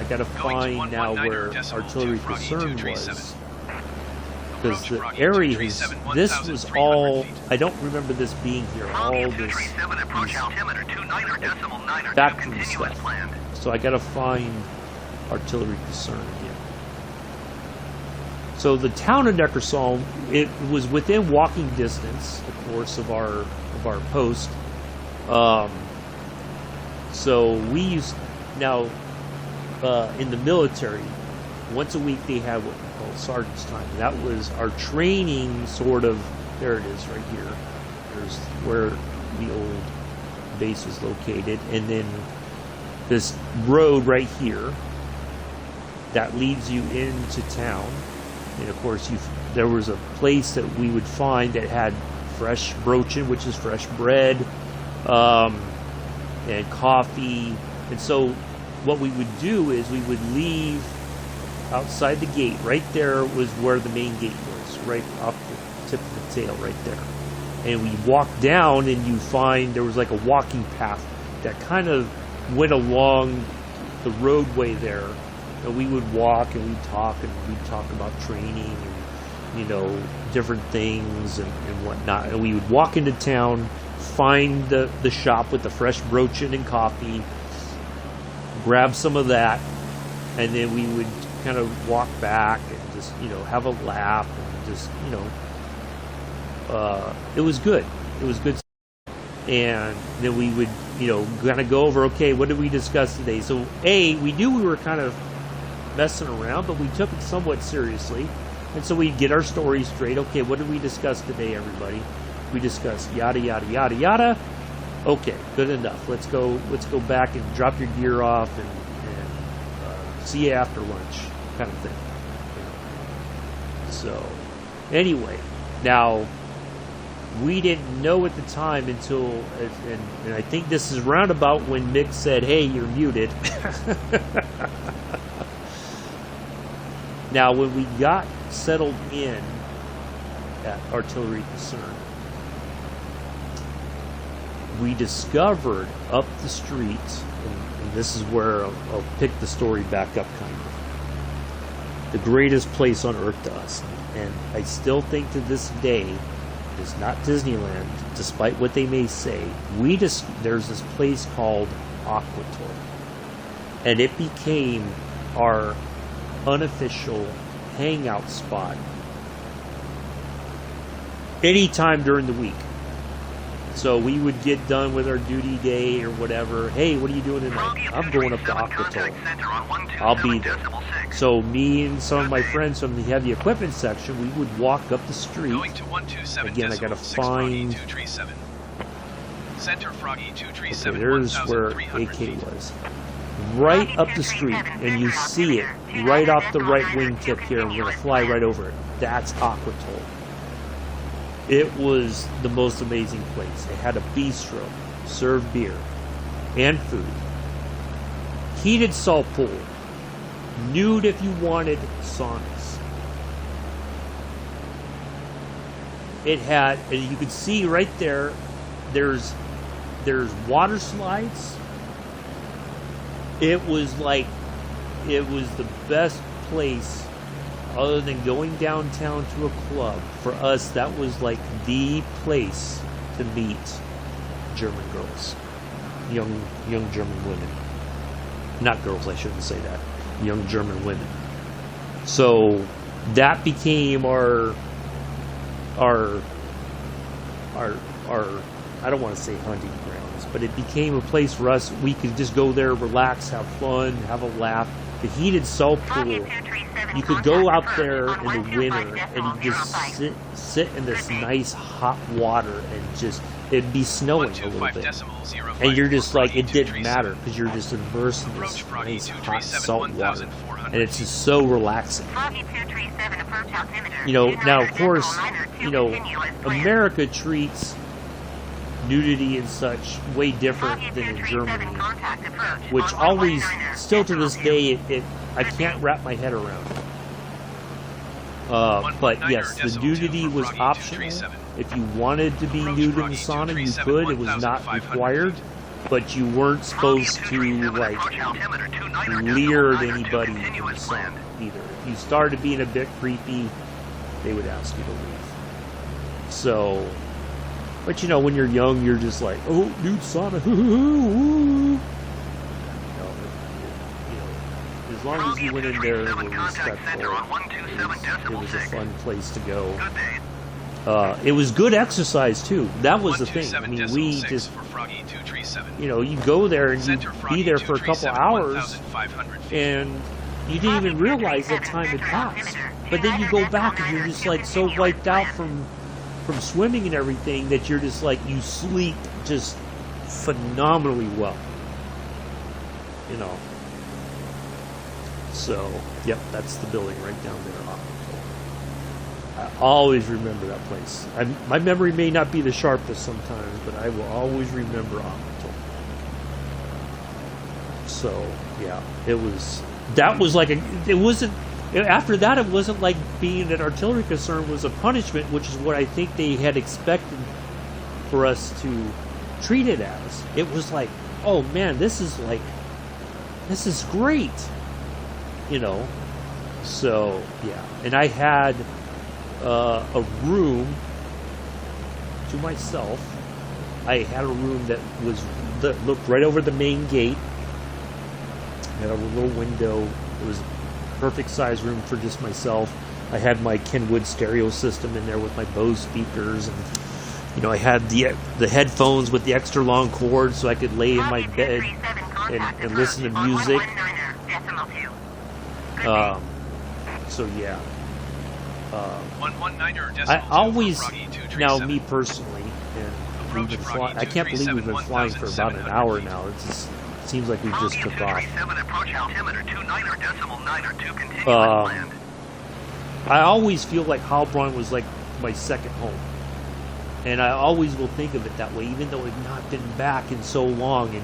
Speaker 1: got to find now where artillery concern was, because the area this was all, I don't remember this being here, all this factory stuff. So I got to find artillery concern again. So the town of Neckarsulm, it was within walking distance, of course, of our post. So we used, now in the military, once a week they had what we call sergeant's time. That was our training, sort of. There it is, right here. There's where the old base was located, and then this road right here that leads you into town. And of course, there was a place that we would find that had fresh brochen, which is fresh bread, and coffee. And so what we would do is we would leave outside the gate. Right there was where the main gate was, right off the tip of the tail right there. And we walked down, and you find there was like a walking path that kind of went along the roadway there. And we would walk and we'd talk about training and, different things and whatnot. And we would walk into town, find the shop with the fresh brochen and coffee, grab some of that, and then we would kind of walk back and just, have a laugh and just, it was good. It was good. And then we would, kind of go over, okay, what did we discuss today? So, we knew we were kind of messing around, but we took it somewhat seriously. And so we'd get our stories straight. Okay, what did we discuss today, everybody? We discussed yada, yada, yada, yada. Okay, good enough. Let's go back and drop your gear off and see you after lunch, kind of thing. So, anyway, now, we didn't know at the time until, and I think this is roundabout when Mick said, hey, you're muted. Now, when we got settled in at Artillery Concern, we discovered up the street, and this is where I'll pick the story back up kind of, the greatest place on earth to us. And I still think to this day, it's not Disneyland, despite what they may say. There's this place called Aquator, and it became our unofficial hangout spot anytime during the week. So we would get done with our duty day or whatever. Hey, what are you doing tonight? I'm going up to Aquator. I'll be there. So me and some of my friends from the heavy equipment section, we would walk up the street. Again, I gotta find. Okay, there's where AK was. Right up the street, and you see it right off the right wingtip here, and we're going to fly right over it. That's Aquator. It was the most amazing place. It had a bistro, served beer, and food. Heated salt pool. Nude if you wanted, saunas. It had, and you could see right there, there's water slides. It was the best place other than going downtown to a club. For us, that was like the place to meet German girls, young German women. Not girls, I shouldn't say that. Young German women. So that became our I don't want to say hunting grounds, but it became a place for us. We could just go there, relax, have fun, have a laugh. the heated salt pool. You could go out there in the winter and just sit in this nice hot water and just, it'd be snowing a little bit. And you're just like, it didn't matter because you're just immersed in this nice hot salt water. And it's just so relaxing. You know, now of course, you know, America treats nudity and such way different than in Germany, which always, still to this day, I can't wrap my head around. But yes, the nudity was optional. If you wanted to be nude in the sauna, you could. It was not required, but you weren't supposed to like leer at anybody in the sauna either. If you started being a bit creepy, they would ask you to leave. So. But you know, when you're young, you're just like, oh, nude sauna, you know, as long as you went in there and were respectful, it was a fun place to go. It was good exercise too. That was the thing. I mean, we just, you know, you go there and you'd be there for a couple hours, and you didn't even realize that time had passed. But then you go back and you're just like so wiped out from swimming and everything that you're just like, you sleep just phenomenally well, you know. So yep, that's the building right down there. I always remember that place. My memory may not be the sharpest sometimes, but I will always remember Optical. So yeah, that was like it wasn't. After that, it wasn't like being an artillery concern was a punishment, which is what I think they had expected for us to treat it as. It was like, oh man, this is great, you know. So yeah, and I had a room to myself. I had a room that looked right over the main gate. Had a little window. It was perfect size room for just myself. I had my Kenwood stereo system in there with my Bose speakers, and you know, I had the headphones with the extra long cord so I could lay in my bed and listen to music. So yeah, I always, now me personally, and we've been flying, I can't believe we've been flying for about an hour now. It's just, seems like we just took off. I always feel like Heilbronn was like my second home, and I always will think of it that way, even though I've not been back in so long.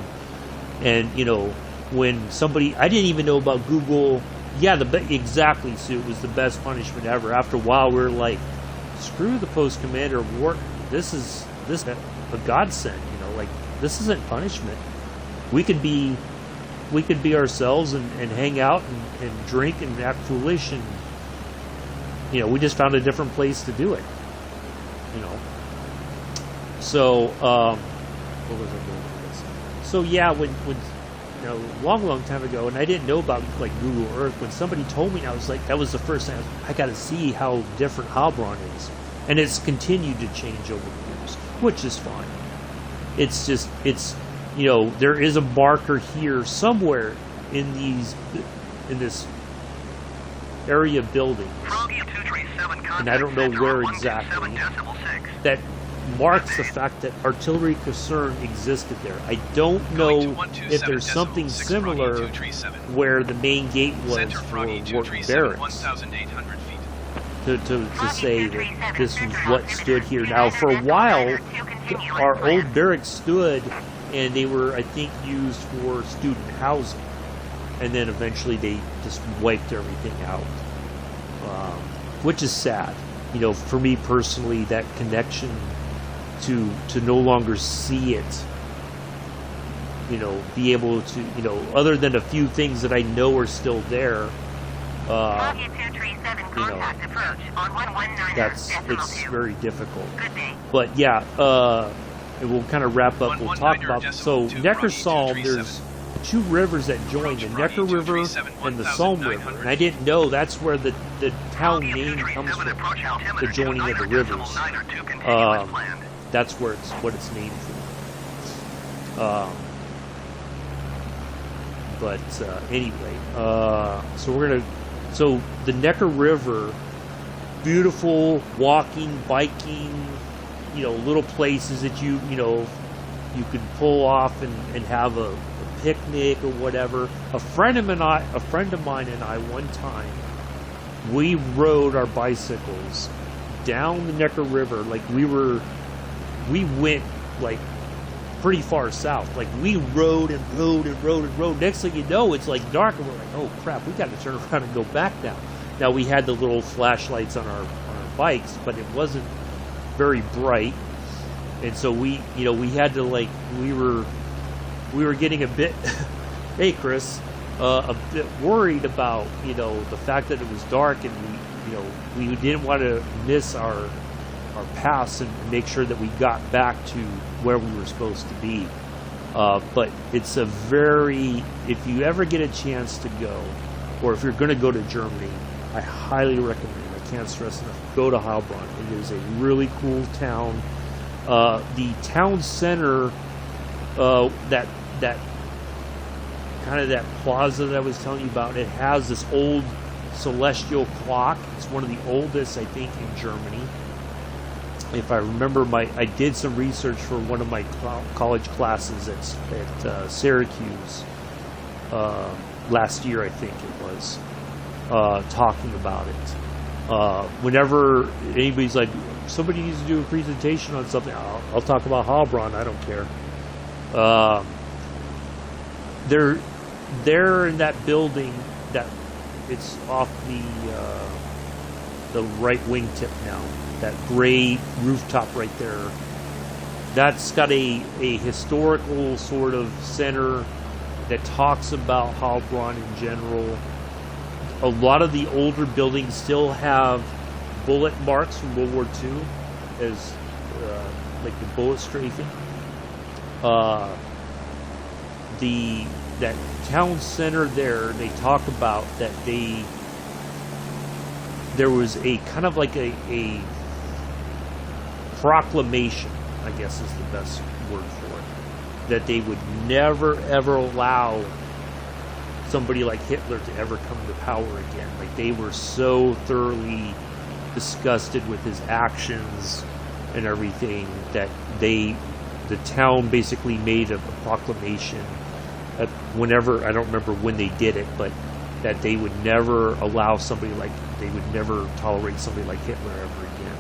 Speaker 1: And you know, when somebody, I didn't even know about Google. Yeah, exactly, Sue. It was the best punishment ever. After a while, we were like, screw the post commander of Wharton. This is a godsend. You know, like, this isn't punishment. We could be ourselves and hang out and drink and act foolish, and you know, we just found a different place to do it. You know. So what was I doing with this? So yeah, when you know, long time ago, and I didn't know about like Google Earth. When somebody told me, I was like, that was the first thing I got to see how different Heilbronn is, and it's continued to change over the years, which is fine. It's just, you know, there is a marker here somewhere in this area of buildings, and I don't know where exactly, that marks the fact that artillery concern existed there. I don't know if there's something similar where the main gate was for Wharton Barracks to say that this was what stood here. Now, for a while, our old barracks stood, and they were, I think, used for student housing, and then eventually they just wiped everything out, which is sad. You know, for me personally, that connection to no longer see it, you know, be able to, you know, other than a few things that I know are still there, you know, it's very difficult. But yeah, we'll kind of wrap up. We'll talk about, so Neckarsulm, there's two rivers that join, the Neckar River and the Sulm River, and I didn't know that's where the town name comes from, the joining of the rivers. That's where what it's named for. But anyway, so the Neckar River, beautiful walking, biking, little places that you could pull off and have a picnic or whatever. A friend of mine and I one time, we rode our bicycles down the Neckar River. Like we went like pretty far south. Like we rode and rode and rode and rode. Next thing you know, it's like dark, and we're like, oh crap, we got to turn around and go back now. Now we had the little flashlights on our bikes, but it wasn't very bright, and so we had to, like, we were getting a bit hey Chris, a bit worried about the fact that it was dark, and we didn't want to miss our paths and make sure that we got back to where we were supposed to be. But it's a if you ever get a chance to go, or if you're going to go to Germany, I highly recommend it. I can't stress enough, go to Heilbronn. It is a really cool town. The town center, that kind of that plaza that I was telling you about, it has this old celestial clock. It's one of the oldest, I think, in Germany. If I remember, I did some research for one of my college classes at Syracuse last year, I think it was, talking about it. Whenever anybody's like, somebody needs to do a presentation on something, I'll talk about Heilbronn. I don't care. They're in that building that it's off the right wingtip now. That gray rooftop right there. That's got a historical sort of center that talks about Heilbronn in general. A lot of the older buildings still have bullet marks from World War II, as like the bullet strafing. That town center there, they talk about that there was a kind of like a proclamation, I guess is the best word for it, that they would never ever allow somebody like Hitler to ever come to power again. Like, they were so thoroughly disgusted with his actions and everything that the town basically made a proclamation that whenever, I don't remember when they did it, but that they would never allow they would never tolerate somebody like Hitler ever again.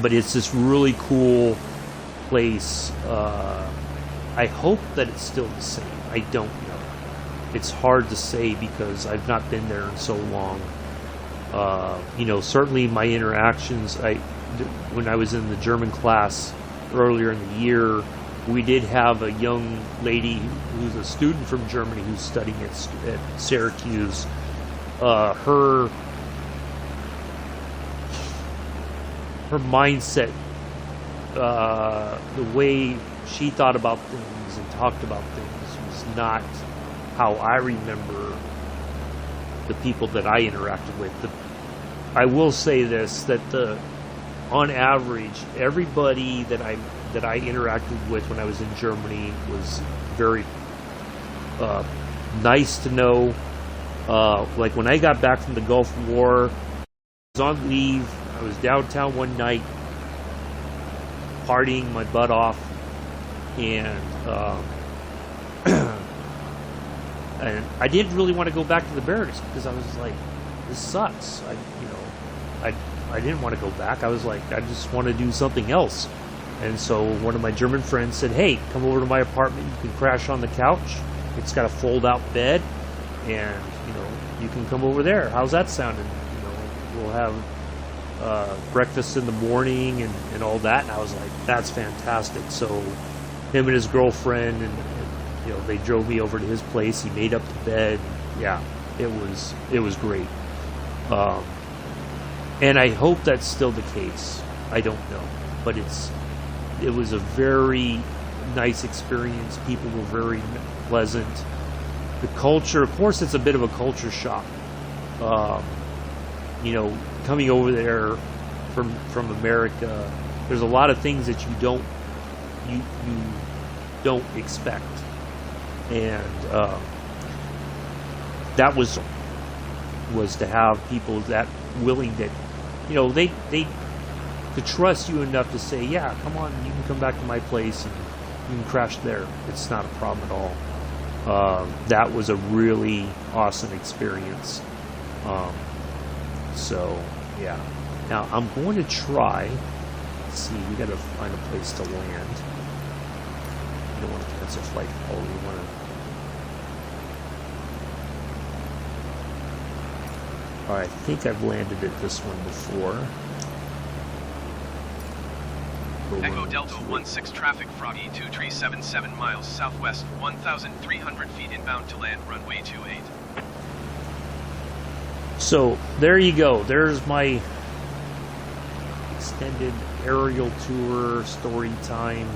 Speaker 1: But it's this really cool place. I hope that it's still the same. I don't know. It's hard to say because I've not been there in so long. Certainly my interactions, when I was in the German class earlier in the year, we did have a young lady who's a student from Germany who's studying at Syracuse. Her mindset, the way she thought about things and talked about things was not how I remember the people that I interacted with. I will say this, that on average, everybody that I interacted with when I was in Germany was very nice to know. Like when I got back from the Gulf War, I was on leave. I was downtown one night, partying my butt off, and and I didn't really want to go back to the barracks because I was like, this sucks. I didn't want to go back. I was like, I just want to do something else. And so one of my German friends said, hey, come over to my apartment. You can crash on the couch. It's got a fold-out bed, and you can come over there. How's that sounding? We'll have breakfast in the morning and all that. And I was like, that's fantastic. So him and his girlfriend, and they drove me over to his place. He made up the bed. Yeah, it was great. And I hope that's still the case. I don't know, but it was a very nice experience. People were very pleasant. The culture, of course, it's a bit of a culture shock. Coming over there from America, there's a lot of things that you don't expect. and that was to have people that willing that, you know, they could trust you enough to say, yeah, come on, you can come back to my place and you can crash there. It's not a problem at all. That was a really awesome experience. So yeah. Now I'm going to try. Let's see, we got to find a place to land. We don't want to cancel flight. Oh, we want to. All right, I think I've landed at this one before.
Speaker 2: Echo Delta 16 traffic, Froggy 2377 7 miles southwest, 1,300 feet inbound to land, runway 28.
Speaker 1: So there you go. There's my extended aerial tour, story time,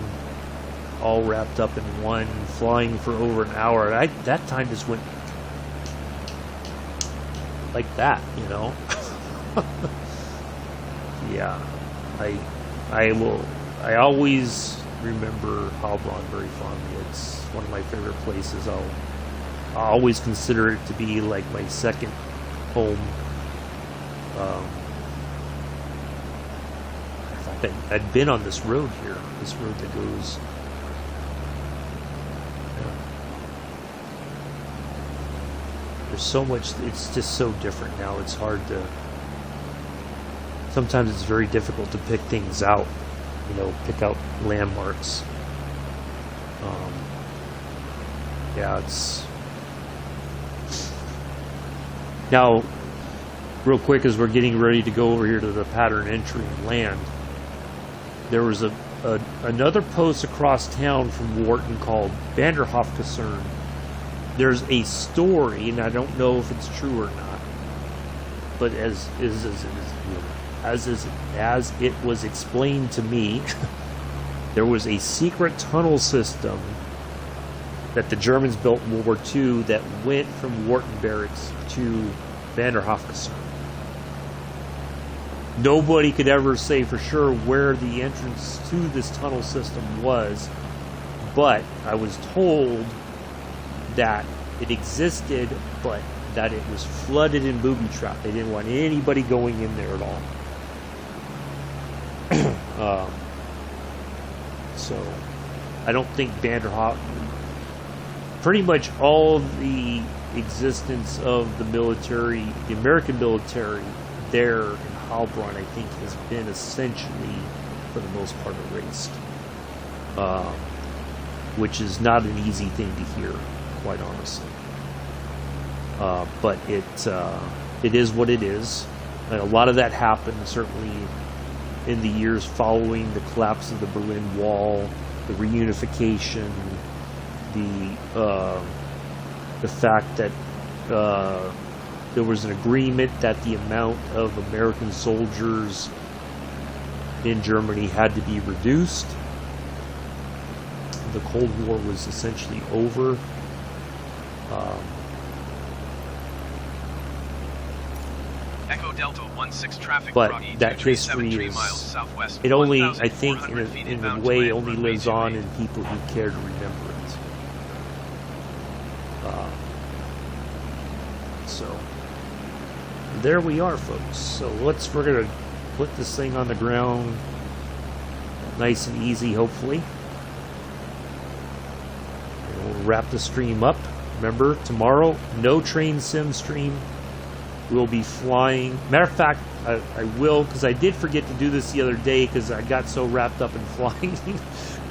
Speaker 1: all wrapped up in one, flying for over an hour. That time just went like that, you know. Yeah, I always remember Heilbronn very fondly. It's one of my favorite places. I'll always consider it to be like my second home. I'd been on this road here, this road that goes. There's so much. It's just so different now. It's hard to. Sometimes it's very difficult to pick things out. You know, pick out landmarks. Yeah, it's. Now, real quick, as we're getting ready to go over here to the pattern entry and land, there was another post across town from Wharton called Vanderhof Kaserne. There's a story, and I don't know if it's true or not, but as it was explained to me, there was a secret tunnel system that the Germans built in World War II that went from Wharton Barracks to Vanderhof Kaserne. Nobody could ever say for sure where the entrance to this tunnel system was, but I was told that it existed, but that it was flooded and booby-trapped. They didn't want anybody going in there at all. So I don't think Vanderhof, pretty much all the existence of the military, the American military there in Heilbronn, I think, has been essentially, for the most part, erased. Which is not an easy thing to hear, quite honestly. But it is what it is. And a lot of that happened, certainly, in the years following the collapse of the Berlin Wall, the reunification, the fact that there was an agreement that the amount of American soldiers in Germany had to be reduced. The Cold War was essentially over.
Speaker 2: Echo Delta 16 traffic,
Speaker 1: but
Speaker 2: Froggy
Speaker 1: that history
Speaker 2: 273
Speaker 1: is,
Speaker 2: miles southwest,
Speaker 1: it only, I think,
Speaker 2: 1,400 feet
Speaker 1: in a
Speaker 2: inbound
Speaker 1: way,
Speaker 2: to land,
Speaker 1: only
Speaker 2: runway
Speaker 1: lives on
Speaker 2: 28.
Speaker 1: in people who care to remember it. So there we are, folks. So we're gonna put this thing on the ground, nice and easy, hopefully. And we'll wrap the stream up. Remember, tomorrow, no train sim stream. We'll be flying. Matter of fact, I will, because I did forget to do this the other day because I got so wrapped up in flying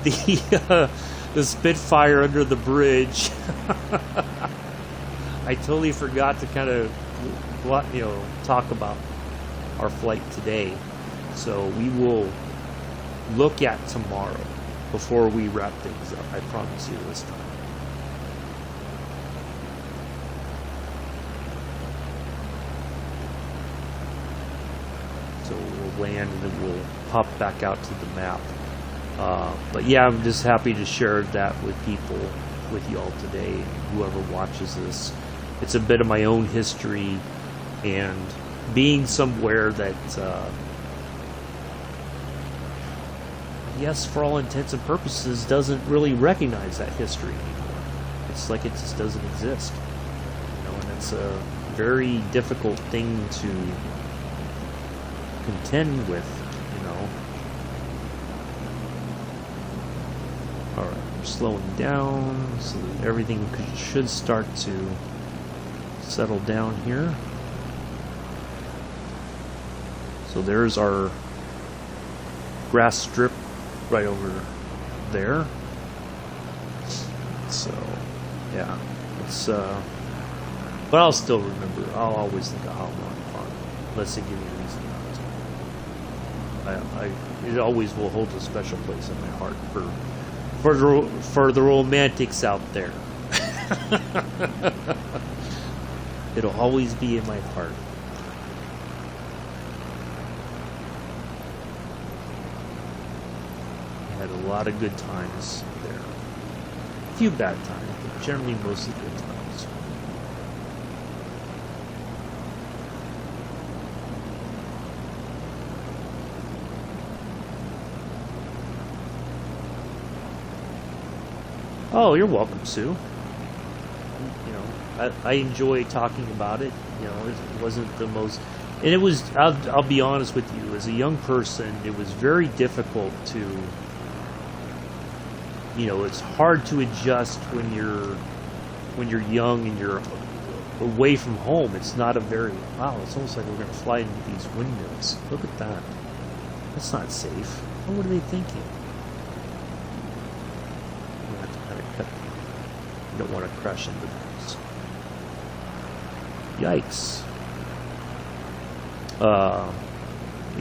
Speaker 1: the Spitfire under the bridge. I totally forgot to kind of, talk about our flight today. So we will look at tomorrow before we wrap things up. I promise you this time. So we'll land and then we'll pop back out to the map. But yeah, I'm just happy to share that with people, with y'all today, whoever watches this. It's a bit of my own history, and being somewhere that, yes, for all intents and purposes, doesn't really recognize that history anymore. It's like it just doesn't exist. And it's a very difficult thing to contend with, Alright, we're slowing down so that everything should start to settle down here. So there's our grass strip right over there. So, yeah, it's but I'll still remember. I'll always think of Heilbronn Farm, unless they give me a reason not to. It always will hold a special place in my heart for the romantics out there. It'll always be in my heart. I had a lot of good times there. A few bad times, but generally mostly good times. Oh, you're welcome, Sue. I enjoy talking about it. It wasn't the most, and it was. I'll be honest with you. As a young person, it was very difficult to. It's hard to adjust when you're young and you're away from home. It's not a very wow. It's almost like we're going to fly into these windmills. Look at that. That's not safe. What are they thinking? You have to kind of cut. You don't want to crash into those. Yikes.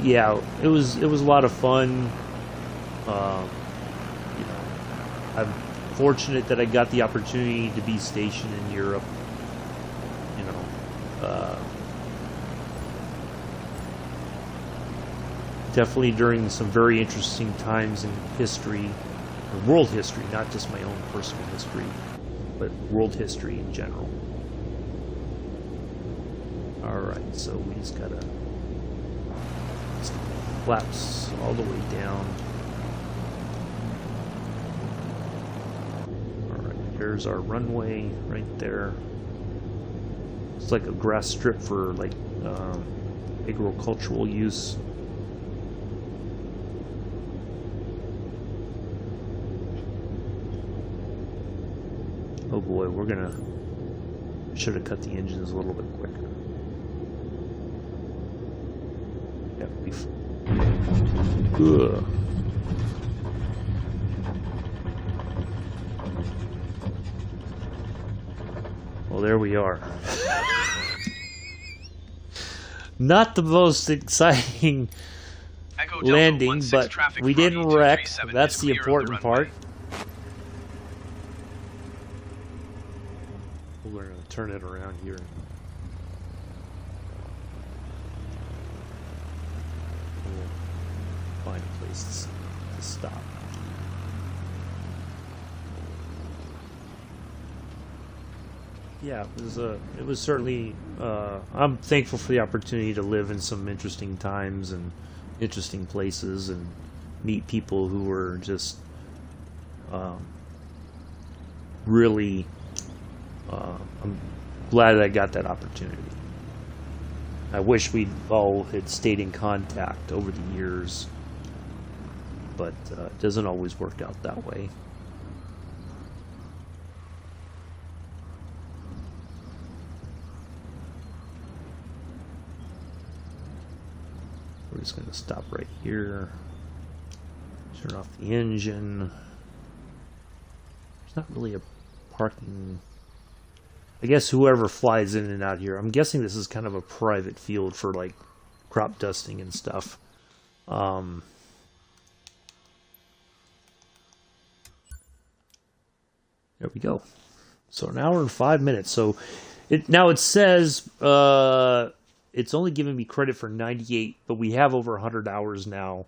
Speaker 1: Yeah, it was a lot of fun. I'm fortunate that I got the opportunity to be stationed in Europe. Definitely during some very interesting times in history, or world history, not just my own personal history, but world history in general. Alright, so we just gotta flaps all the way down. Alright, there's our runway right there. It's like a grass strip for like agricultural use. Oh boy, should have cut the engines a little bit quicker. Ugh. Well, there we are. Not the most exciting landing, but we didn't wreck. That's the important part. We're going to turn it around here. We'll find a place to stop. Yeah, it was certainly. I'm thankful for the opportunity to live in some interesting times and interesting places and meet people who were just really. I'm glad that I got that opportunity. I wish we all had stayed in contact over the years, but it doesn't always work out that way. We're just going to stop right here, turn off the engine. There's not really a parking. I guess whoever flies in and out here, I'm guessing this is kind of a private field for like crop dusting and stuff. There we go. So an hour and 5 minutes. So now it says it's only giving me credit for 98, but we have over 100 hours now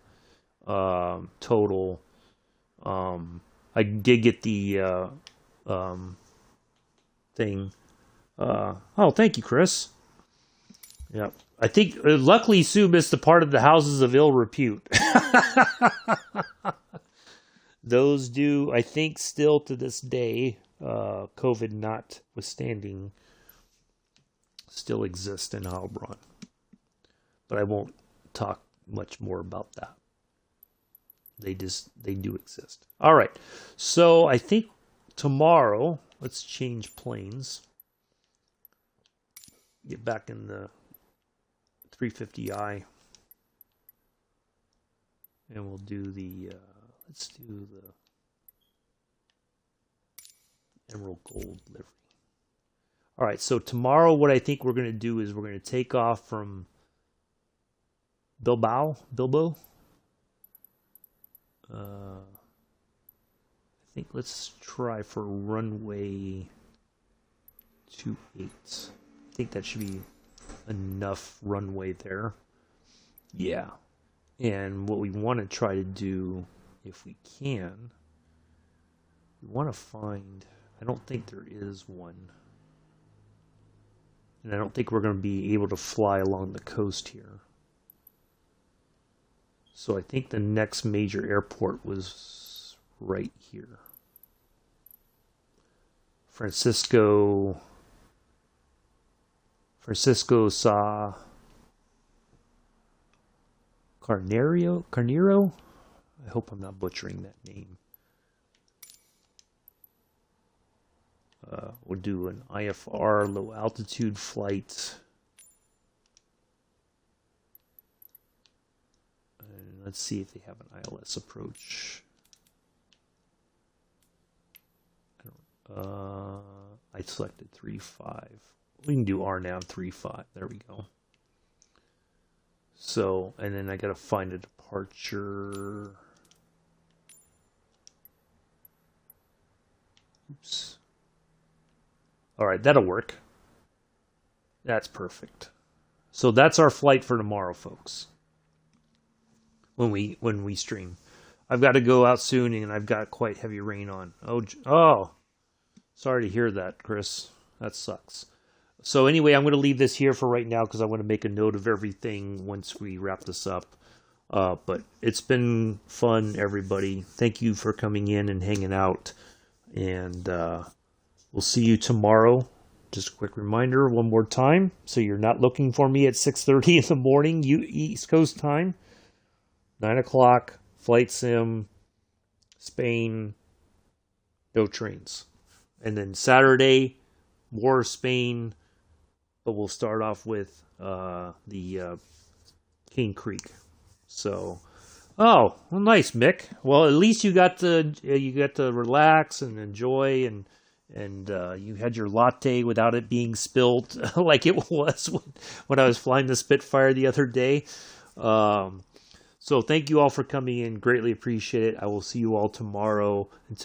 Speaker 1: total. I did get the thing. Oh, thank you, Chris. Yeah, I think luckily Sue missed the part of the houses of ill repute. Those do, I think, still to this day COVID notwithstanding, still exist in Heilbronn. But I won't talk much more about that. They do exist. All right. So I think tomorrow, let's change planes. Get back in the 350i. And we'll do the, let's do the Emerald Gold livery. All right, so tomorrow what I think we're going to do is we're going to take off from Bilbo. I think let's try for runway 28. I think that should be enough runway there. Yeah. And what we want to try to do, if we can, we want to find, I don't think there is one. And I don't think we're going to be able to fly along the coast here. So I think the next major airport was right here. Francisco Sa Carnero? I hope I'm not butchering that name. We'll do an IFR low altitude flight. And let's see if they have an ILS approach. I selected 3.5. We can do RNAV 3.5. There we go. So, and then I gotta find a departure. Oops. All right, that'll work. That's perfect. So that's our flight for tomorrow, folks. When we stream, I've got to go out soon, and I've got quite heavy rain on. Oh, sorry to hear that, Chris. That sucks. So anyway, I'm going to leave this here for right now because I want to make a note of everything once we wrap this up. But it's been fun, everybody. Thank you for coming in and hanging out. And we'll see you tomorrow. Just a quick reminder one more time. So you're not looking for me at 6:30 in the morning, East Coast time. 9 o'clock, flight sim, Spain, no trains. And then Saturday, more Spain, but we'll start off with the King Creek. So, well, nice, Mick. Well, at least you got to relax and enjoy, and you had your latte without it being spilled like it was when I was flying the Spitfire the other day. So thank you all for coming in. Greatly appreciate it. I will see you all tomorrow. Until